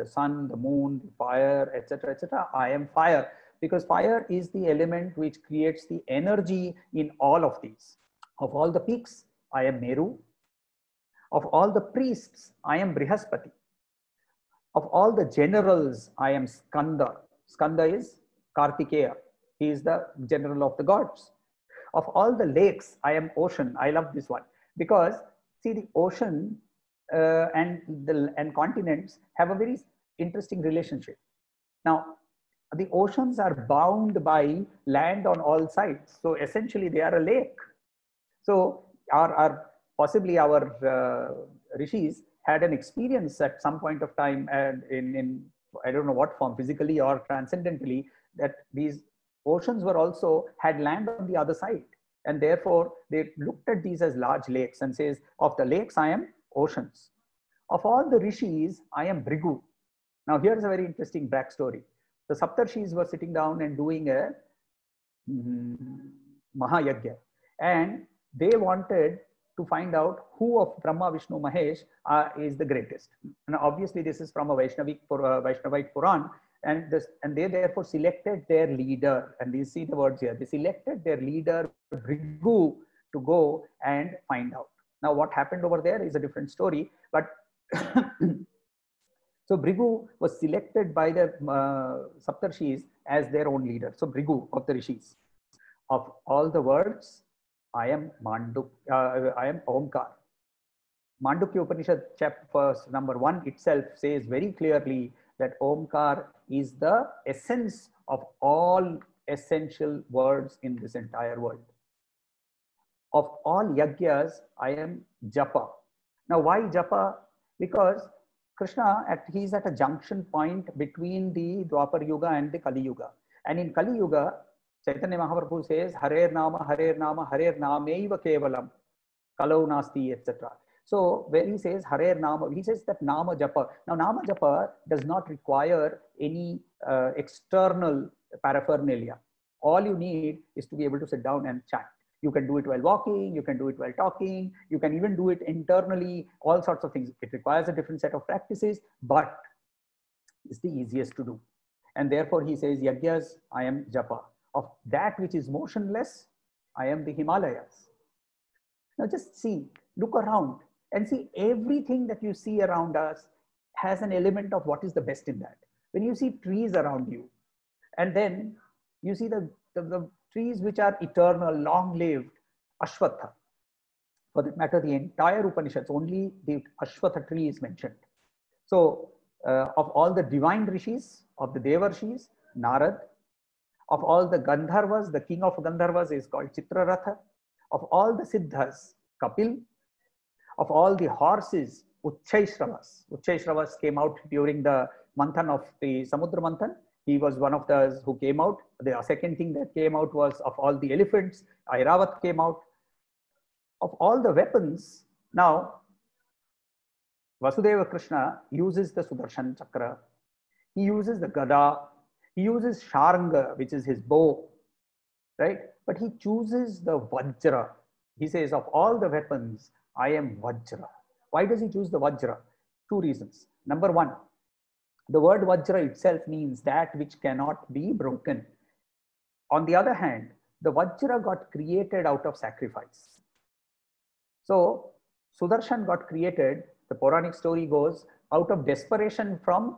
sun, the moon, the fire, etc., etc. I am fire, because fire is the element which creates the energy in all of these. Of all the peaks, I am Meru. Of all the priests, I am Brihaspati. Of all the generals, I am Skanda. Skanda is Kartikeya. He is the general of the gods. Of all the lakes, I am ocean. I love this one because see, the ocean and continents have a very interesting relationship. Now, the oceans are bound by land on all sides. So essentially they are a lake. So possibly our rishis had an experience at some point of time and in I don't know what form, physically or transcendentally, that these oceans were also had land on the other side. And therefore they looked at these as large lakes and says, of the lakes, I am oceans. Of all the rishis, I am Bhrigu. Now here's a very interesting backstory. The Saptarshis were sitting down and doing a Mahayagya. And they wanted to find out who of Brahma, Vishnu, Mahesh is the greatest. And obviously this is from a Vaishnavite Puran. And they therefore selected their leader. And you see the words here. They selected their leader, Bhrigu, to go and find out. Now what happened over there is a different story. But so Bhrigu was selected by the Saptarshis as their own leader. So Bhrigu of the Rishis. Of all the words, I am Omkar. Mandukya Upanishad chapter number 1 itself says very clearly that Omkar is the essence of all essential words in this entire world. Of all yagyas, I am Japa. Now why Japa? Because Krishna, he's at a junction point between the Dwapar Yuga and the Kali Yuga. And in Kali Yuga, Chaitanya Mahaprabhu says, Harer Nama, Nameiva Kevalam, Kalau Nasti, etc. So when he says Harer Nama, he says that Nama Japa. Now Nama Japa does not require any external paraphernalia. All you need is to be able to sit down and chant. You can do it while walking, you can do it while talking, you can even do it internally, all sorts of things. It requires a different set of practices, but it's the easiest to do. And therefore he says, Yagyas, I am Japa. Of that which is motionless, I am the Himalayas. Now just see, look around and see everything that you see around us has an element of what is the best in that. When you see trees around you, and then you see the trees which are eternal, long-lived, Ashwatha. For that matter, the entire Upanishads, only the Ashwatha tree is mentioned. So, of all the divine rishis, of the Devarshis, Narad. Of all the Gandharvas, the king of Gandharvas is called Chitraratha. Of all the Siddhas, Kapil. Of all the horses, Uchchaishravas. Uchchaishravas came out during the Manthan of the Samudra Manthan. He was one of those who came out. The second thing that came out was of all the elephants, Airavat came out. Of all the weapons, now Vasudeva Krishna uses the Sudarshan Chakra. He uses the Gada. He uses Sharanga, which is his bow, right? But he chooses the Vajra. He says, of all the weapons, I am Vajra. Why does he choose the Vajra? Two reasons. Number one, the word Vajra itself means that which cannot be broken. On the other hand, the Vajra got created out of sacrifice. So Sudarshan got created, the Puranic story goes, out of desperation from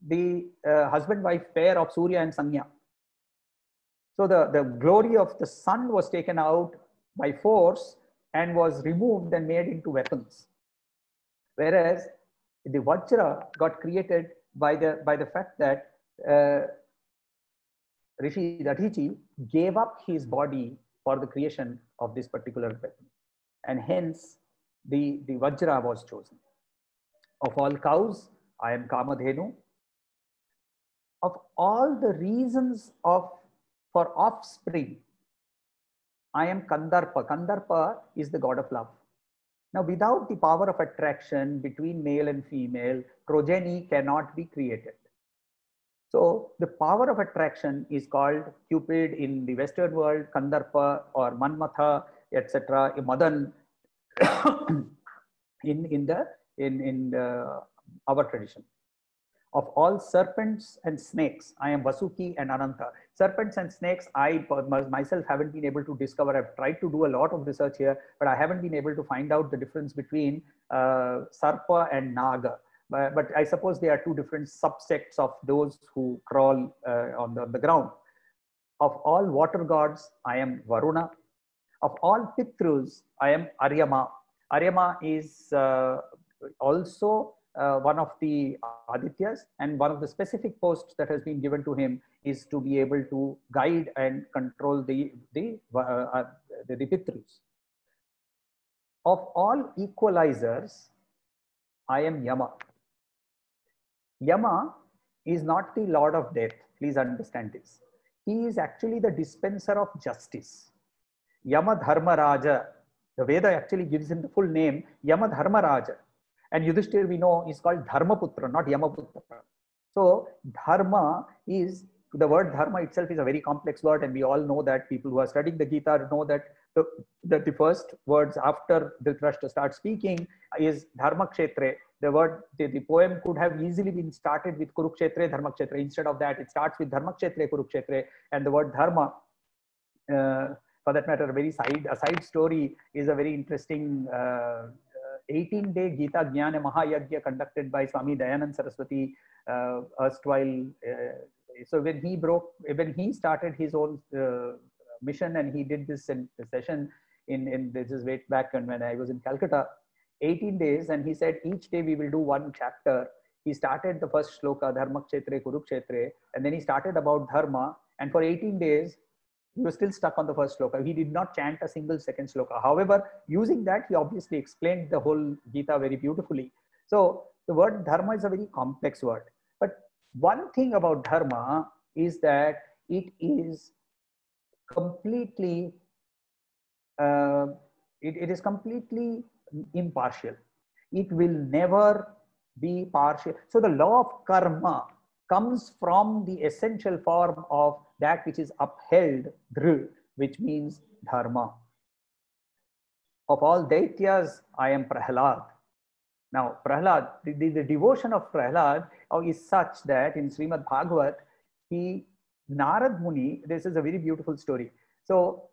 the husband-wife pair of Surya and Sanya. So the glory of the sun was taken out by force and was removed and made into weapons. Whereas the Vajra got created by the fact that Rishi Dadichi gave up his body for the creation of this particular weapon. And hence the Vajra was chosen. Of all cows, I am Kamadhenu. Of all the reasons for offspring, I am Kandarpa. Kandarpa is the god of love. Now, without the power of attraction between male and female, progeny cannot be created. So, the power of attraction is called Cupid in the Western world, Kandarpa or Manmatha, etc. Madan in our tradition. Of all serpents and snakes, I am Vasuki and Ananta. Serpents and snakes, I myself haven't been able to discover. I've tried to do a lot of research here, but I haven't been able to find out the difference between Sarpa and Naga. But I suppose they are two different subsects of those who crawl on the ground. Of all water gods, I am Varuna. Of all Pitrus, I am Aryama. Aryama is also one of the Adityas, and one of the specific posts that has been given to him is to be able to guide and control the Pitrus. Of all equalizers, I am Yama. Yama is not the lord of death. Please understand this. He is actually the dispenser of justice. Yama Dharma Raja. The Veda actually gives him the full name, Yama Dharma Raja. And Yudhishthir, we know, is called Dharmaputra, not Yamaputra. So Dharma is, the word Dharma itself is a very complex word, and we all know that. People who are studying the Gita know that the first words after Dhritarashtra starts speaking is Dharma Kshetre. The poem could have easily been started with Kurukshetre, Dharma Kshetre. Instead of that, it starts with Dharma Kshetre, Kurukshetre, and the word Dharma. For that matter, a side story is a very interesting 18-day Gita Jnana Mahayagya conducted by Swami Dayanand Saraswati erstwhile. So when he started his own mission, and he did this session this is way back when I was in Calcutta, 18 days, and he said each day we will do one chapter. He started the first shloka, Dharma Kshetre, Kurukshetre, and then he started about Dharma, and for 18 days, he was still stuck on the first shloka. He did not chant a single second shloka. However, using that, he obviously explained the whole Gita very beautifully. So the word dharma is a very complex word. But one thing about dharma is that it is completely, it is completely impartial. It will never be partial. So the law of karma comes from the essential form of that which is upheld, dhru, which means dharma. Of all Daityas, I am Prahlad. Now, Prahlad, the devotion of Prahlad is such that in Srimad Bhagavat, Narad Muni, this is a very beautiful story. So,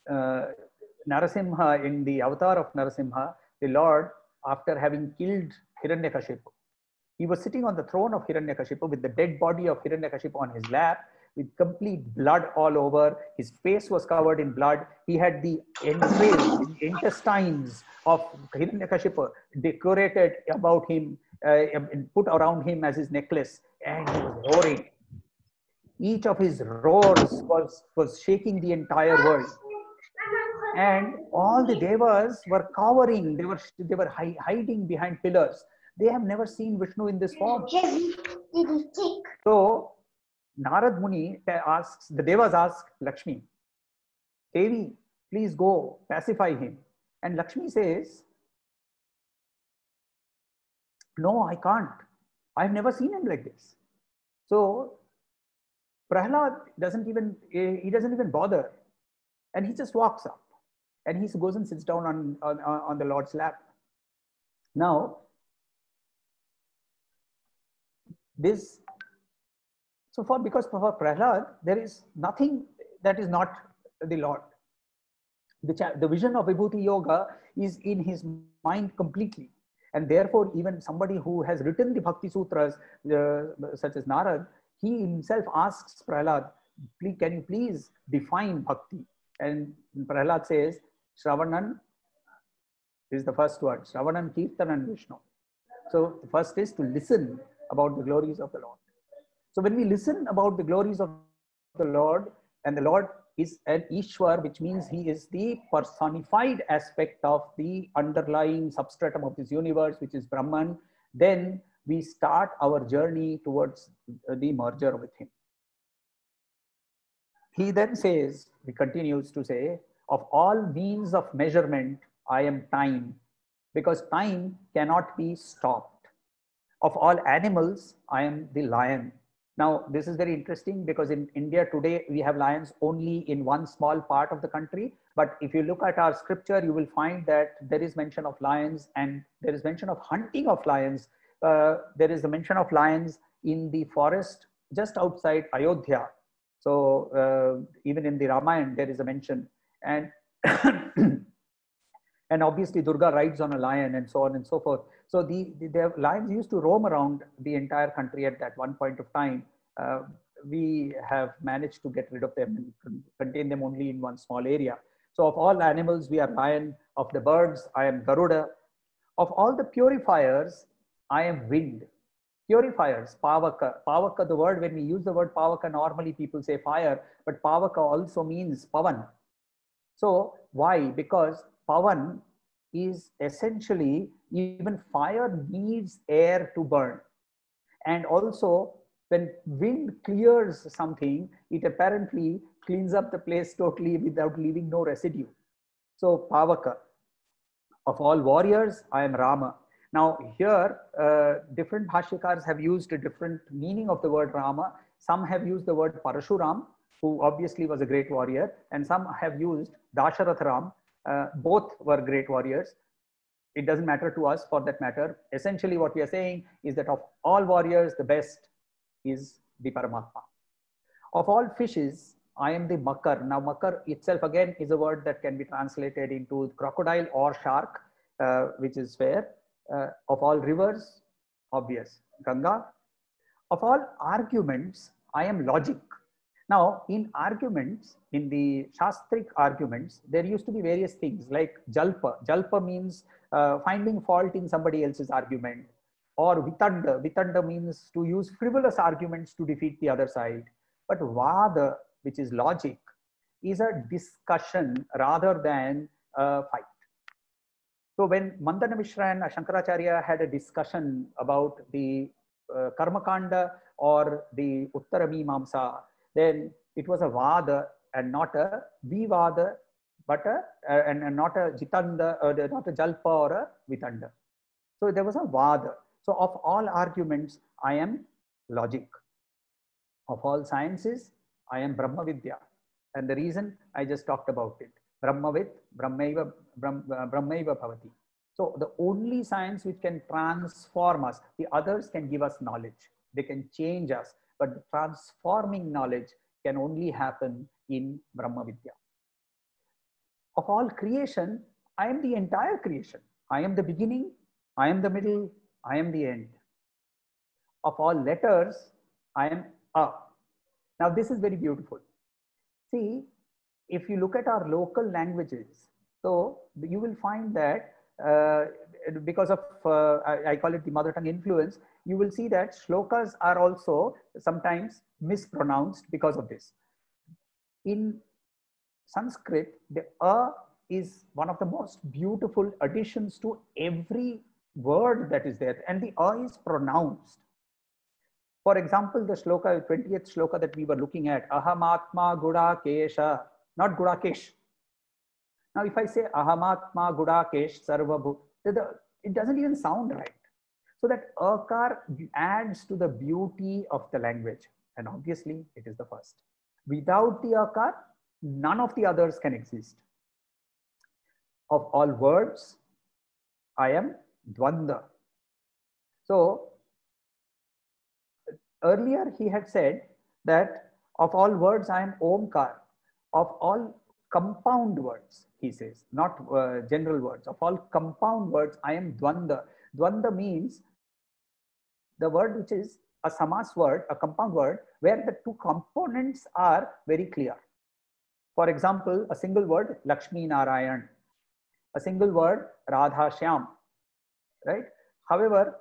Narasimha, in the avatar of Narasimha, the Lord, after having killed Hiranyakashipu, he was sitting on the throne of Hiranyakashipu with the dead body of Hiranyakashipu on his lap, with complete blood all over. His face was covered in blood. He had the entrails, the intestines of Hiranyakashipu decorated about him, and put around him as his necklace, and he was roaring. Each of his roars was shaking the entire world. And all the devas were cowering. They were hiding behind pillars. They have never seen Vishnu in this form. So Narad Muni asks, the devas ask Lakshmi, Devi, please go pacify him. And Lakshmi says, no, I can't. I've never seen him like this. So Prahlad doesn't even bother. And he just walks up. And he goes and sits down on the Lord's lap. Now, because for Prahlad, there is nothing that is not the Lord. The vision of Vibhuti Yoga is in his mind completely. And therefore, even somebody who has written the Bhakti Sutras, such as Narad, he himself asks Prahlad, can you please define Bhakti? And Prahlad says, Shravanan is the first word. Shravanan, Kirtanan, Vishnu. So the first is to listen about the glories of the Lord. So when we listen about the glories of the Lord, and the Lord is an Ishwar, which means he is the personified aspect of the underlying substratum of this universe, which is Brahman. then we start our journey towards the merger with him. He then says, he continues to say, of all means of measurement, I am time, because time cannot be stopped. Of all animals, I am the lion. Now, this is very interesting because in India today, we have lions only in one small part of the country. But if you look at our scripture, you will find that there is mention of lions and there is mention of hunting of lions. There is a mention of lions in the forest just outside Ayodhya. So even in the Ramayana, there is a mention. And and obviously Durga rides on a lion and so on and so forth. So the lions used to roam around the entire country at that one point of time. We have managed to get rid of them and contain them only in one small area. So of all animals, we are lion. Of the birds, I am Garuda. Of all the purifiers, I am wind. Purifiers, Pavaka. Pavaka, the word, when we use the word Pavaka, normally people say fire, but Pavaka also means Pavan. So why? Because Pavan is essentially, even fire needs air to burn. And also when wind clears something, it apparently cleans up the place totally without leaving no residue. So Pavaka. Of all warriors, I am Rama. Now here, different Bhashyakars have used a different meaning of the word Rama. Some have used the word Parashuram, who obviously was a great warrior, and some have used Dasharatha Ram. Both were great warriors. It doesn't matter to us for that matter. Essentially what we are saying is that of all warriors, the best is the Paramatma. Of all fishes, I am the Makar. Now Makar itself again is a word that can be translated into crocodile or shark, which is fair. Of all rivers, obvious, Ganga. Of all arguments, I am logic. Now, in arguments, in the Shastric arguments, there used to be various things like Jalpa. Jalpa means finding fault in somebody else's argument. Or Vitanda. Vitanda means to use frivolous arguments to defeat the other side. But Vada, which is logic, is a discussion rather than a fight. So when Mandana Mishra and Shankaracharya had a discussion about the Karmakanda or the Uttara Mimamsa, then it was a Vada and not a Vivada, but and not a Jitanda, not a Jalpa or a Vitanda. So there was a Vada. So of all arguments, I am logic. Of all sciences, I am Brahma Vidya. And the reason I just talked about it. Brahmavit, Brahmaiva Bhavati. So the only science which can transform us, the others can give us knowledge. They can change us, but the transforming knowledge can only happen in Brahma Vidya. Of all creation, I am the entire creation. I am the beginning, I am the middle, I am the end. Of all letters, I am A. Now this is very beautiful. See, if you look at our local languages, so you will find that because of, I call it the mother tongue influence, you will see that shlokas are also sometimes mispronounced because of this. In Sanskrit, the A is one of the most beautiful additions to every word that is there, and the A is pronounced. For example, the shloka, 20th shloka that we were looking at, Ahamatma Gudakesha, not Gudakesh. Now, if I say Ahamatma Gudakesh Sarvabhu, it doesn't even sound right. So that Akar adds to the beauty of the language. And obviously, it is the first. Without the Akar, none of the others can exist. Of all words, I am Dvanda. So, earlier he had said that of all words, I am Omkar. Of all compound words, he says, not general words. Of all compound words, I am Dvanda. Dvanda means the word which is a samas word, a compound word, where the two components are very clear. For example, a single word, Lakshmi Narayan. A single word, Radha Shyam. Right? However,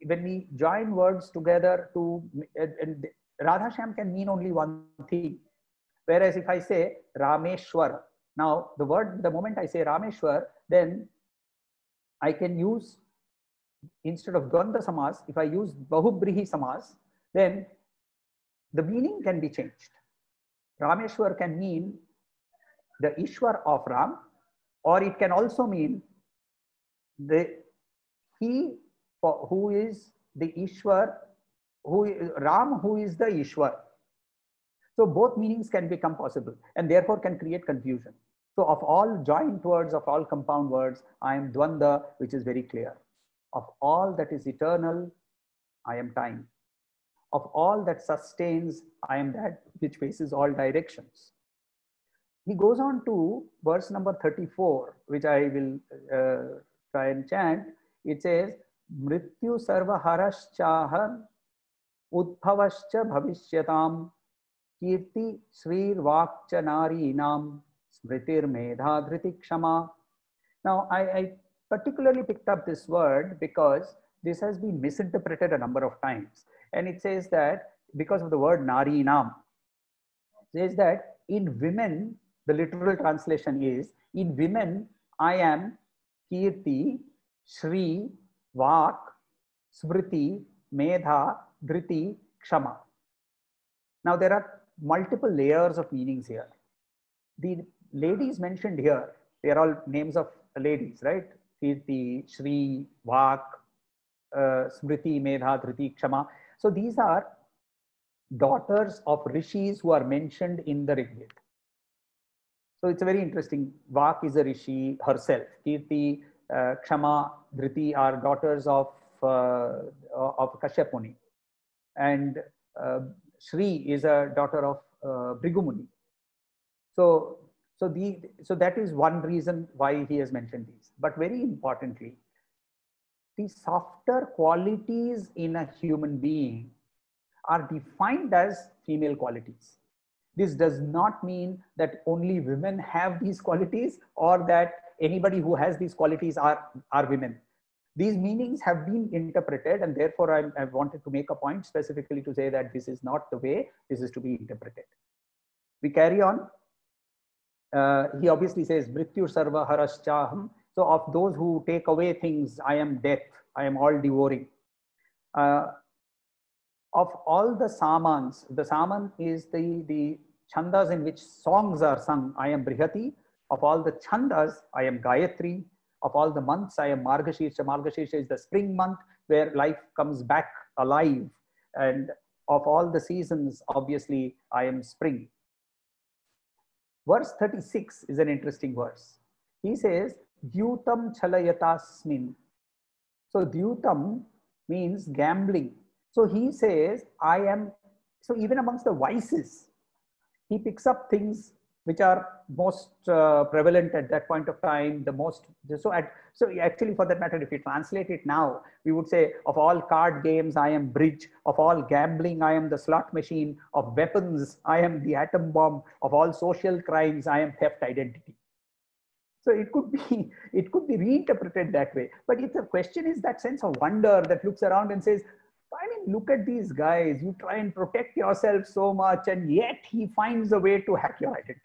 when we join words together to, Radha Shyam can mean only one thing. Whereas if I say Rameshwar, now the moment I say Rameshwar, then I can use instead of Dvanda Samas, if I use Bahubrihi Samas, then the meaning can be changed. Rameshwar can mean the Ishwar of Ram, or it can also mean he who is the Ishwar, Ram who is the Ishwar. So both meanings can become possible and therefore can create confusion. So of all joint words, of all compound words, I am Dvanda, which is very clear. Of all that is eternal, I am time. Of all that sustains, I am that which faces all directions. He goes on to verse number 34, which I will try and chant. It says, Mrityu sarva haraschaha udbhavascha bhavishyatam kirti srir vakcha nari inam smritir medha dhriti kshama. Now, I particularly picked up this word because this has been misinterpreted a number of times. And it says that because of the word nari inam, it says that in women, the literal translation is, in women, I am Kirti, Shri, Vak, Smriti, Medha, Dhriti, Kshama. Now there are multiple layers of meanings here. The ladies mentioned here, they are all names of ladies, right? Kirti, Shri, Vak, Smriti, Medha, Dhriti, Kshama. So these are daughters of rishis who are mentioned in the Rig Veda. So it's a very interesting. Vak is a rishi herself. Kirti, Kshama, Dhriti are daughters of Kashyap Muni, and Shri is a daughter of Bhrigu Muni. So that is one reason why he has mentioned these. But very importantly, the softer qualities in a human being are defined as female qualities. This does not mean that only women have these qualities or that anybody who has these qualities are women. These meanings have been interpreted, and therefore I wanted to make a point specifically to say that this is not the way this is to be interpreted. We carry on. He obviously says, Mrityu sarva haraschaham. So of those who take away things, I am death, I am all devouring. Of all the samans, the saman is the chandas in which songs are sung, I am Brihati. Of all the chandas, I am Gayatri. Of all the months, I am Margashirsha. Margashirsha is the spring month where life comes back alive. And of all the seasons, obviously, I am spring. Verse 36 is an interesting verse. He says, Dyutam chalayatasmin. So Dyutam means gambling. So he says, I am, so even amongst the vices, he picks up things which are most prevalent at that point of time, the most, so actually for that matter, if we translate it now, we would say, of all card games, I am bridge. Of all gambling, I am the slot machine. Of weapons, I am the atom bomb. Of all social crimes, I am theft identity. So it could be reinterpreted that way. But if the question is that sense of wonder that looks around and says, I mean, look at these guys, you try and protect yourself so much, and yet he finds a way to hack your identity.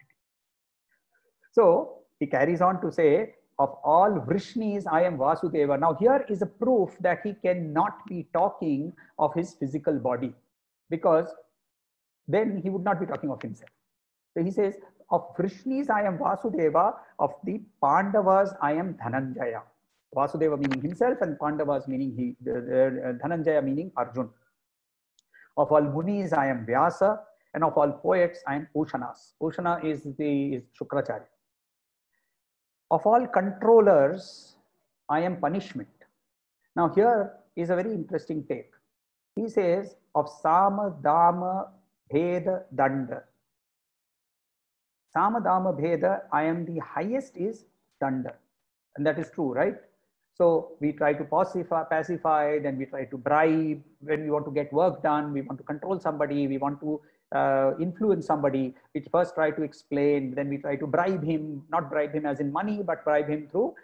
So he carries on to say, of all Vrishnis, I am Vasudeva. Now here is a proof that he cannot be talking of his physical body, because then he would not be talking of himself. So he says, of Vrishnis, I am Vasudeva. Of the Pandavas, I am Dhananjaya. Vasudeva meaning himself, and Pandavas meaning Dhananjaya meaning Arjun. Of all Munis, I am Vyasa, and of all poets, I am Ushanas. Ushana is Shukracharya. Of all controllers, I am punishment. Now here is a very interesting take. He says, of Sama, Dama, Bheda, Danda. Sama, Dama, Bheda, I am the highest is Danda. And that is true, right? So we try to pacify, then we try to bribe. When we want to get work done, we want to control somebody, we want to influence somebody. We first try to explain, then we try to bribe him, not bribe him as in money, but bribe him through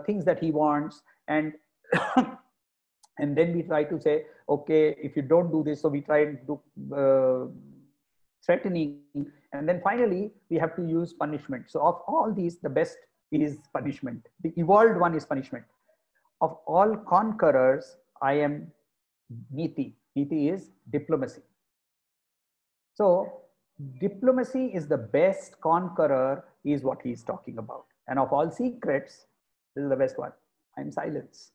things that he wants. And and then we try to say, okay, if you don't do this, so we try and do threatening. And then finally, we have to use punishment. So of all these, the best is punishment. The evolved one is punishment. of all conquerors, I am Niti. Niti is diplomacy. So diplomacy is the best conqueror, is what he is talking about. And of all secrets, this is the best one. I'm silence.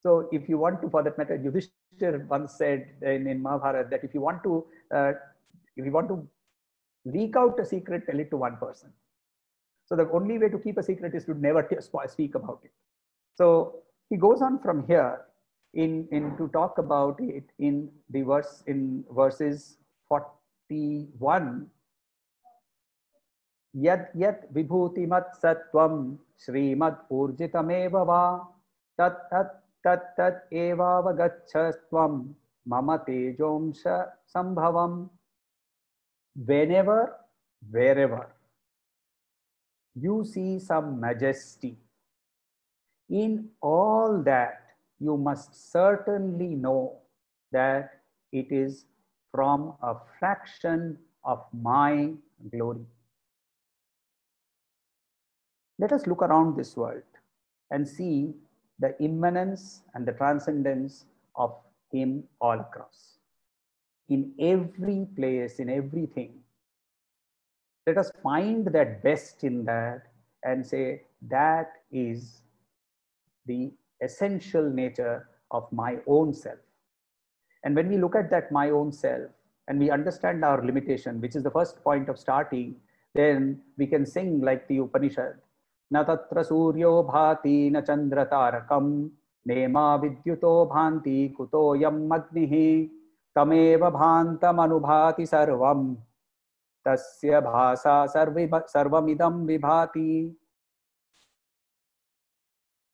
So if you want to, for that matter, Yudhishthir once said in Mahabharata that if you want to leak out a secret, tell it to one person. So the only way to keep a secret is to never speak about it. So he goes on from here to talk about it in verses 41. Yat yat vibhutimat sattvam shrimad urjitameva va tat tat tat tat eva vagachhastvam mama tejomsha sambhavam. Whenever, wherever you see some majesty, in all that you must certainly know that it is from a fraction of my glory. Let us look around this world and see the immanence and the transcendence of him all across. In every place, in everything, let us find that best in that and say that is the essential nature of my own self. And when we look at that my own self and we understand our limitation, which is the first point of starting, then we can sing like the Upanishad. Na tatra suryo bhati na chandra tarakam nema vidyuto bhanti kuto yam agnihi tameva bhantam anubhati sarvam tasya bhasa sarvamidam vibhati.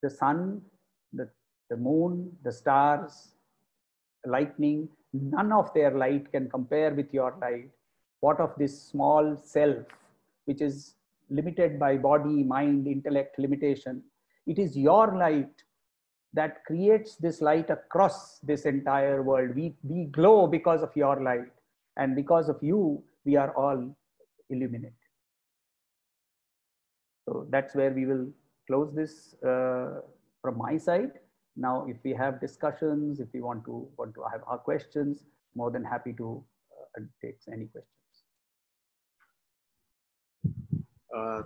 The sun, the moon, the stars, the lightning, none of their light can compare with your light. What of this small self, which is limited by body, mind, intellect limitation? It is your light that creates this light across this entire world. We glow because of your light, and because of you, we are all illuminated. So that's where we will close this from my side. Now, if we have discussions, if we want to have our questions, more than happy to take any questions.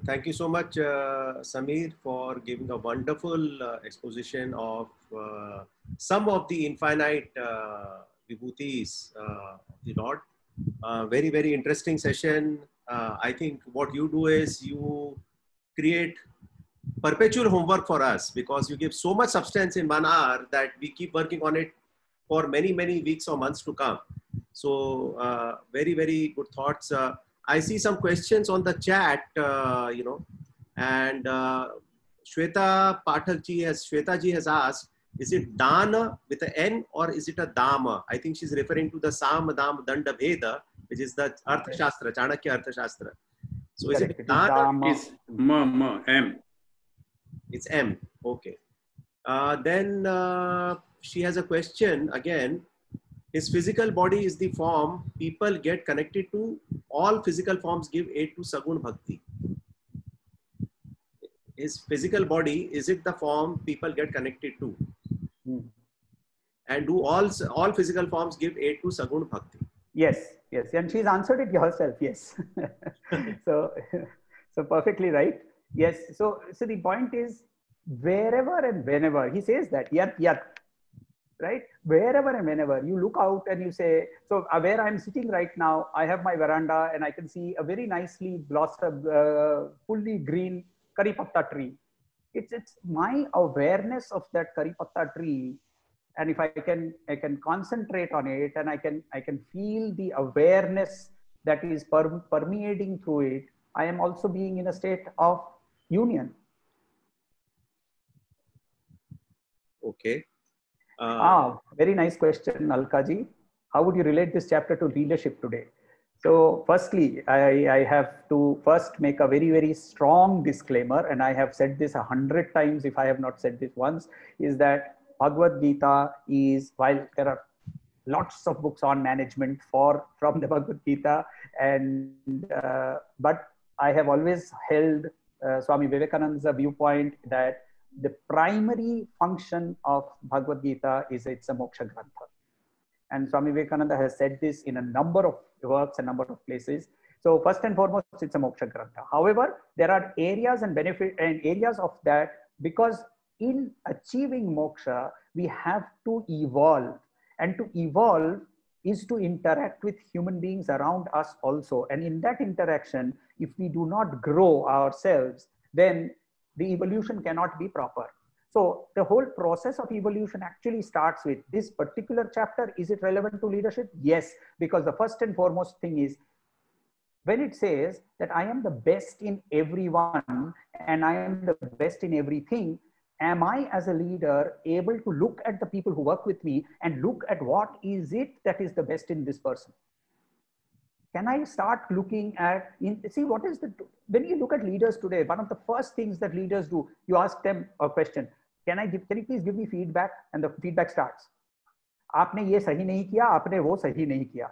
Thank you so much, Samir, for giving a wonderful exposition of some of the infinite vibhutis of the Lord. Very, very interesting session. I think what you do is you create perpetual homework for us, because you give so much substance in 1 hour that we keep working on it for many, many weeks or months to come. So very, very good thoughts. I see some questions on the chat, and Shweta Pathak ji has asked, is it Dana with an N or is it a Dama? I think she's referring to the Sam, Dam, Danda, Veda, which is the Arthashastra, Chanakya Arthashastra. So is it Dana? It's M. It's M. Okay. Then she has a question again. His physical body is the form people get connected to. All physical forms give aid to Sagun Bhakti. His physical body, is it the form people get connected to? And do all physical forms give aid to Sagun Bhakti? Yes, yes. And she's answered it herself. Yes. so perfectly right. Yes. So the point is, wherever and whenever he says that, yat, right? Wherever and whenever you look out and you say, so where I'm sitting right now, I have my veranda and I can see a very nicely blossomed, fully green curry patta tree. It's my awareness of that curry patta tree. And if I can concentrate on it, and I can feel the awareness that is permeating through it, I am also being in a state of union. Okay. Very nice question, Alkaji. How would you relate this chapter to leadership today? So firstly, I have to first make a very, very strong disclaimer, and I have said this 100 times if I have not said this once, is that Bhagavad Gita is, while there are lots of books on management from the Bhagavad Gita, but I have always held Swami Vivekananda's viewpoint that the primary function of Bhagavad Gita is it's a moksha grantha. And Swami Vivekananda has said this in a number of works, a number of places. So first and foremost, it's a moksha grantha. However, there are areas and benefit and areas of that, because in achieving moksha, we have to evolve, and to evolve is to interact with human beings around us also. And in that interaction, if we do not grow ourselves, then the evolution cannot be proper. So the whole process of evolution actually starts with this particular chapter. Is it relevant to leadership? Yes, because the first and foremost thing is, when it says that I am the best in everyone and I am the best in everything, am I as a leader able to look at the people who work with me and look at what is it that is the best in this person? Can I start looking at, see what is the, when you look at leaders today, one of the first things that leaders do, you ask them a question, can you please give me feedback? And the feedback starts. आपने ये सही नहीं किया, आपने वो सही नहीं किया.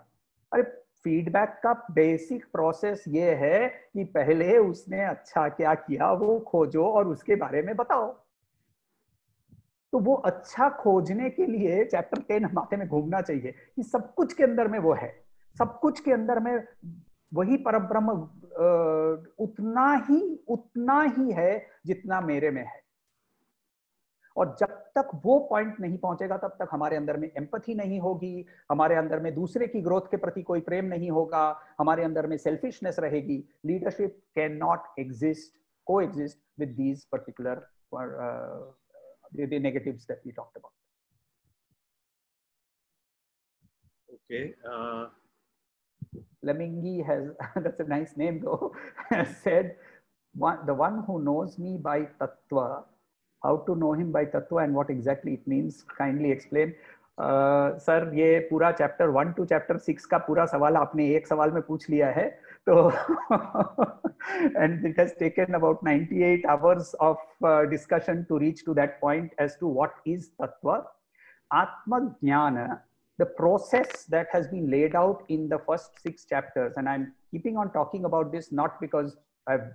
अरे फीडबैक का बेसिक प्रोसेस ये है कि पहले उसने अच्छा क्या किया वो खोजो और उसके बारे में बताओ. तो वो अच्छा खोजने के लिए चैप्टर 10 माथे में घूमना चाहिए कि सब कुछ के अंदर में वो है, सब कुछ के अंदर में वही परब्रह्म उतना ही है जितना मेरे में है. और जब तक वो पॉइंट नहीं पहुंचेगा तब तक हमारे अंदर में एम्पैथी नहीं होगी, हमारे अंदर में दूसरे की ग्रोथ के प्रति कोई प्रेम नहीं होगा, हमारे अंदर में सेल्फिशनेस रहेगी. Leadership can not exist coexist with these particular the negatives that we talked about. Okay. Lemingi has, that's a nice name though, has said, the one who knows me by tattva, how to know him by tattva and what exactly it means, kindly explain. Sir, ये पूरा chapter 1 to chapter 6 का पूरा सवाल आपने एक सवाल में पूछ लिया है, तो and it has taken about 98 hours of discussion to reach to that point as to what is tattva. Atma Jnana, the process that has been laid out in the first 6 chapters, and I'm keeping on talking about this not because I've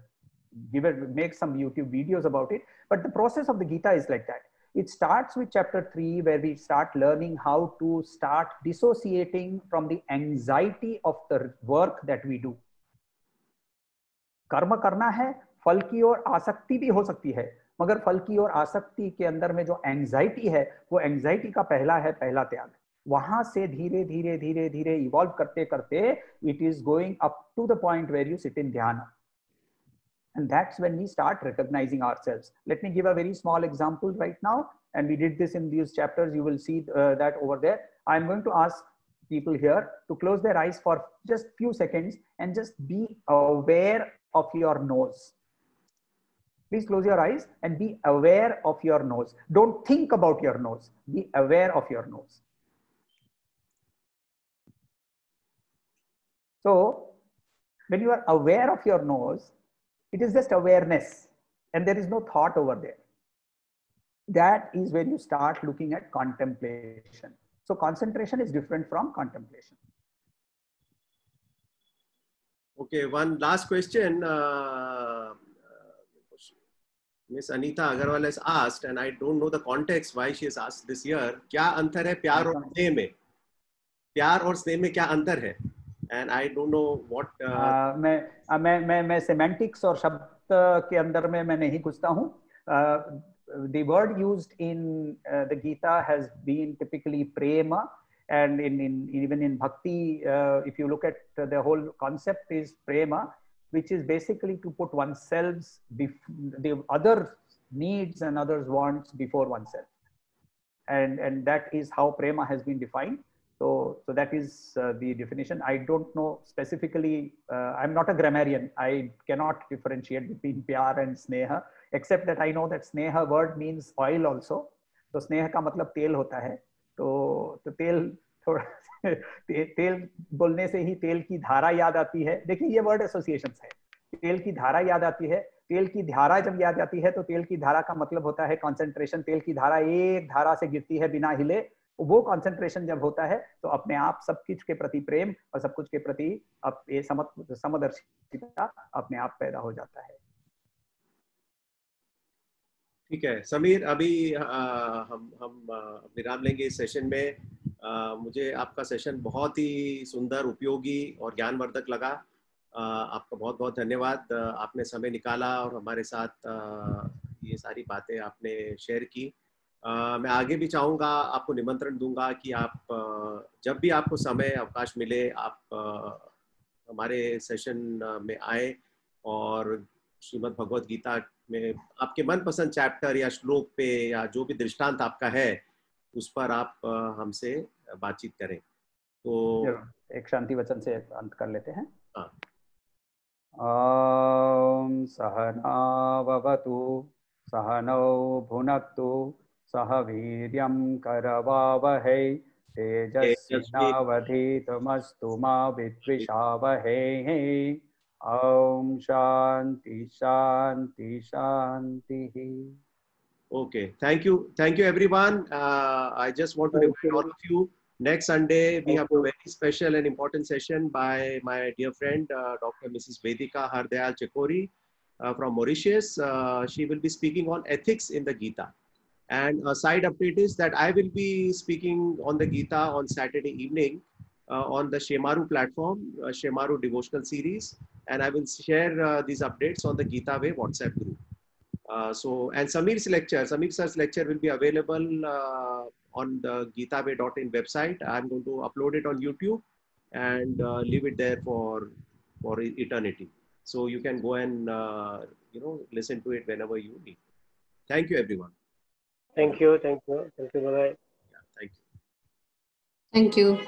make some YouTube videos about it, but the process of the Gita is like that. It starts with chapter 3 where we start learning how to start dissociating from the anxiety of the work that we do. कर्म करना है, फल की ओर आसक्ति भी हो सकती है, मगर फल की ओर आसक्ति के अंदर में जो एंजाइटी है वो एंजाइटी का पहला त्याग. वहां से धीरे धीरे इवॉल्व करते करते it is going up to the point where you sit in dhyan. And that's when we start recognizing ourselves. Let me give a very small example right now. And we did this in these chapters. You will see that over there. I'm going to ask people here to close their eyes for just few seconds and just be aware of your nose. Please close your eyes and be aware of your nose. Don't think about your nose. Be aware of your nose. So when you are aware of your nose, it is just awareness and there is no thought over there. That is when you start looking at contemplation. So concentration is different from contemplation. Okay, one last question. Miss Anita Agarwal has asked, and I don't know the context why she has asked this year, क्या अंतर है प्यार और स्नेह में? प्यार और स्नेह में क्या अंतर है? And I don't know what. मैं semantics और शब्द के अंदर में मैं नहीं घुसता हूँ. The word used in the Gita has been typically prema, and even in bhakti, if you look at the whole concept is prema, which is basically to put oneself, the other needs and others wants before oneself, and that is how prema has been defined. So that is the definition. I don't know specifically, I'm not a grammarian. I cannot differentiate between pyar and sneha, except that I know that sneha word means oil also. So sneha का मतलब तेल होता है. तो तेल थोड़ा तेल बोलने से ही तेल की धारा याद आती है. देखिए ये वर्ड एसोसिएशंस है. तेल की धारा याद आती है. तेल की धारा जब याद आती है तो तेल की धारा का मतलब होता है कंसंट्रेशन. तेल की धारा एक धारा से गिरती है बिना हिले. वो कंसंट्रेशन जब होता है तो अपने आप सब कुछ के प्रति प्रेम और सब कुछ के प्रति ये समदर्शिता अपने आप पैदा हो जाता है. ठीक है समीर, अभी हम विराम लेंगे इस सेशन में। मुझे आपका सेशन बहुत ही सुंदर, उपयोगी और ज्ञानवर्धक लगा। आपका बहुत बहुत धन्यवाद। आपने समय निकाला और हमारे साथ ये सारी बातें आपने शेयर की। मैं आगे भी चाहूँगा, आपको निमंत्रण दूंगा कि आप जब भी आपको समय अवकाश मिले, आप हमारे सेशन में आए और श्रीमद् भगवद गीता में आपके मनपसंद चैप्टर या श्लोक पे या जो भी दृष्टांत आपका है उस पर आप हमसे बातचीत करें। तो जरूर, एक शांति वचन से अंत कर लेते हैं। हाँ, ॐ सहनाववतु सहनौ भुनक्तु सह वीर्यं करवावहै तेजस्वी तेजस्विनावधीतमस्तु मा विद्विषावहै। ॐ शांति शांति शांति। Okay, thank you everyone. I just want to remind all of you, next Sunday we have a very special and important session by my dear friend Dr. Mrs. Vedika Hardayal Chekori from Mauritius. She will be speaking on ethics in the Gita. And a side update is that I will be speaking on the Gita on Saturday evening on the Shemaru platform, Shemaru devotional series, and I will share these updates on the Gita Way WhatsApp group. And Samir sir's lecture will be available on the GitaWay.in website. I'm going to upload it on YouTube and leave it there for eternity. So you can go and listen to it whenever you need. Thank you, everyone. Thank you. Bye-bye. Yeah, thank you. Thank you.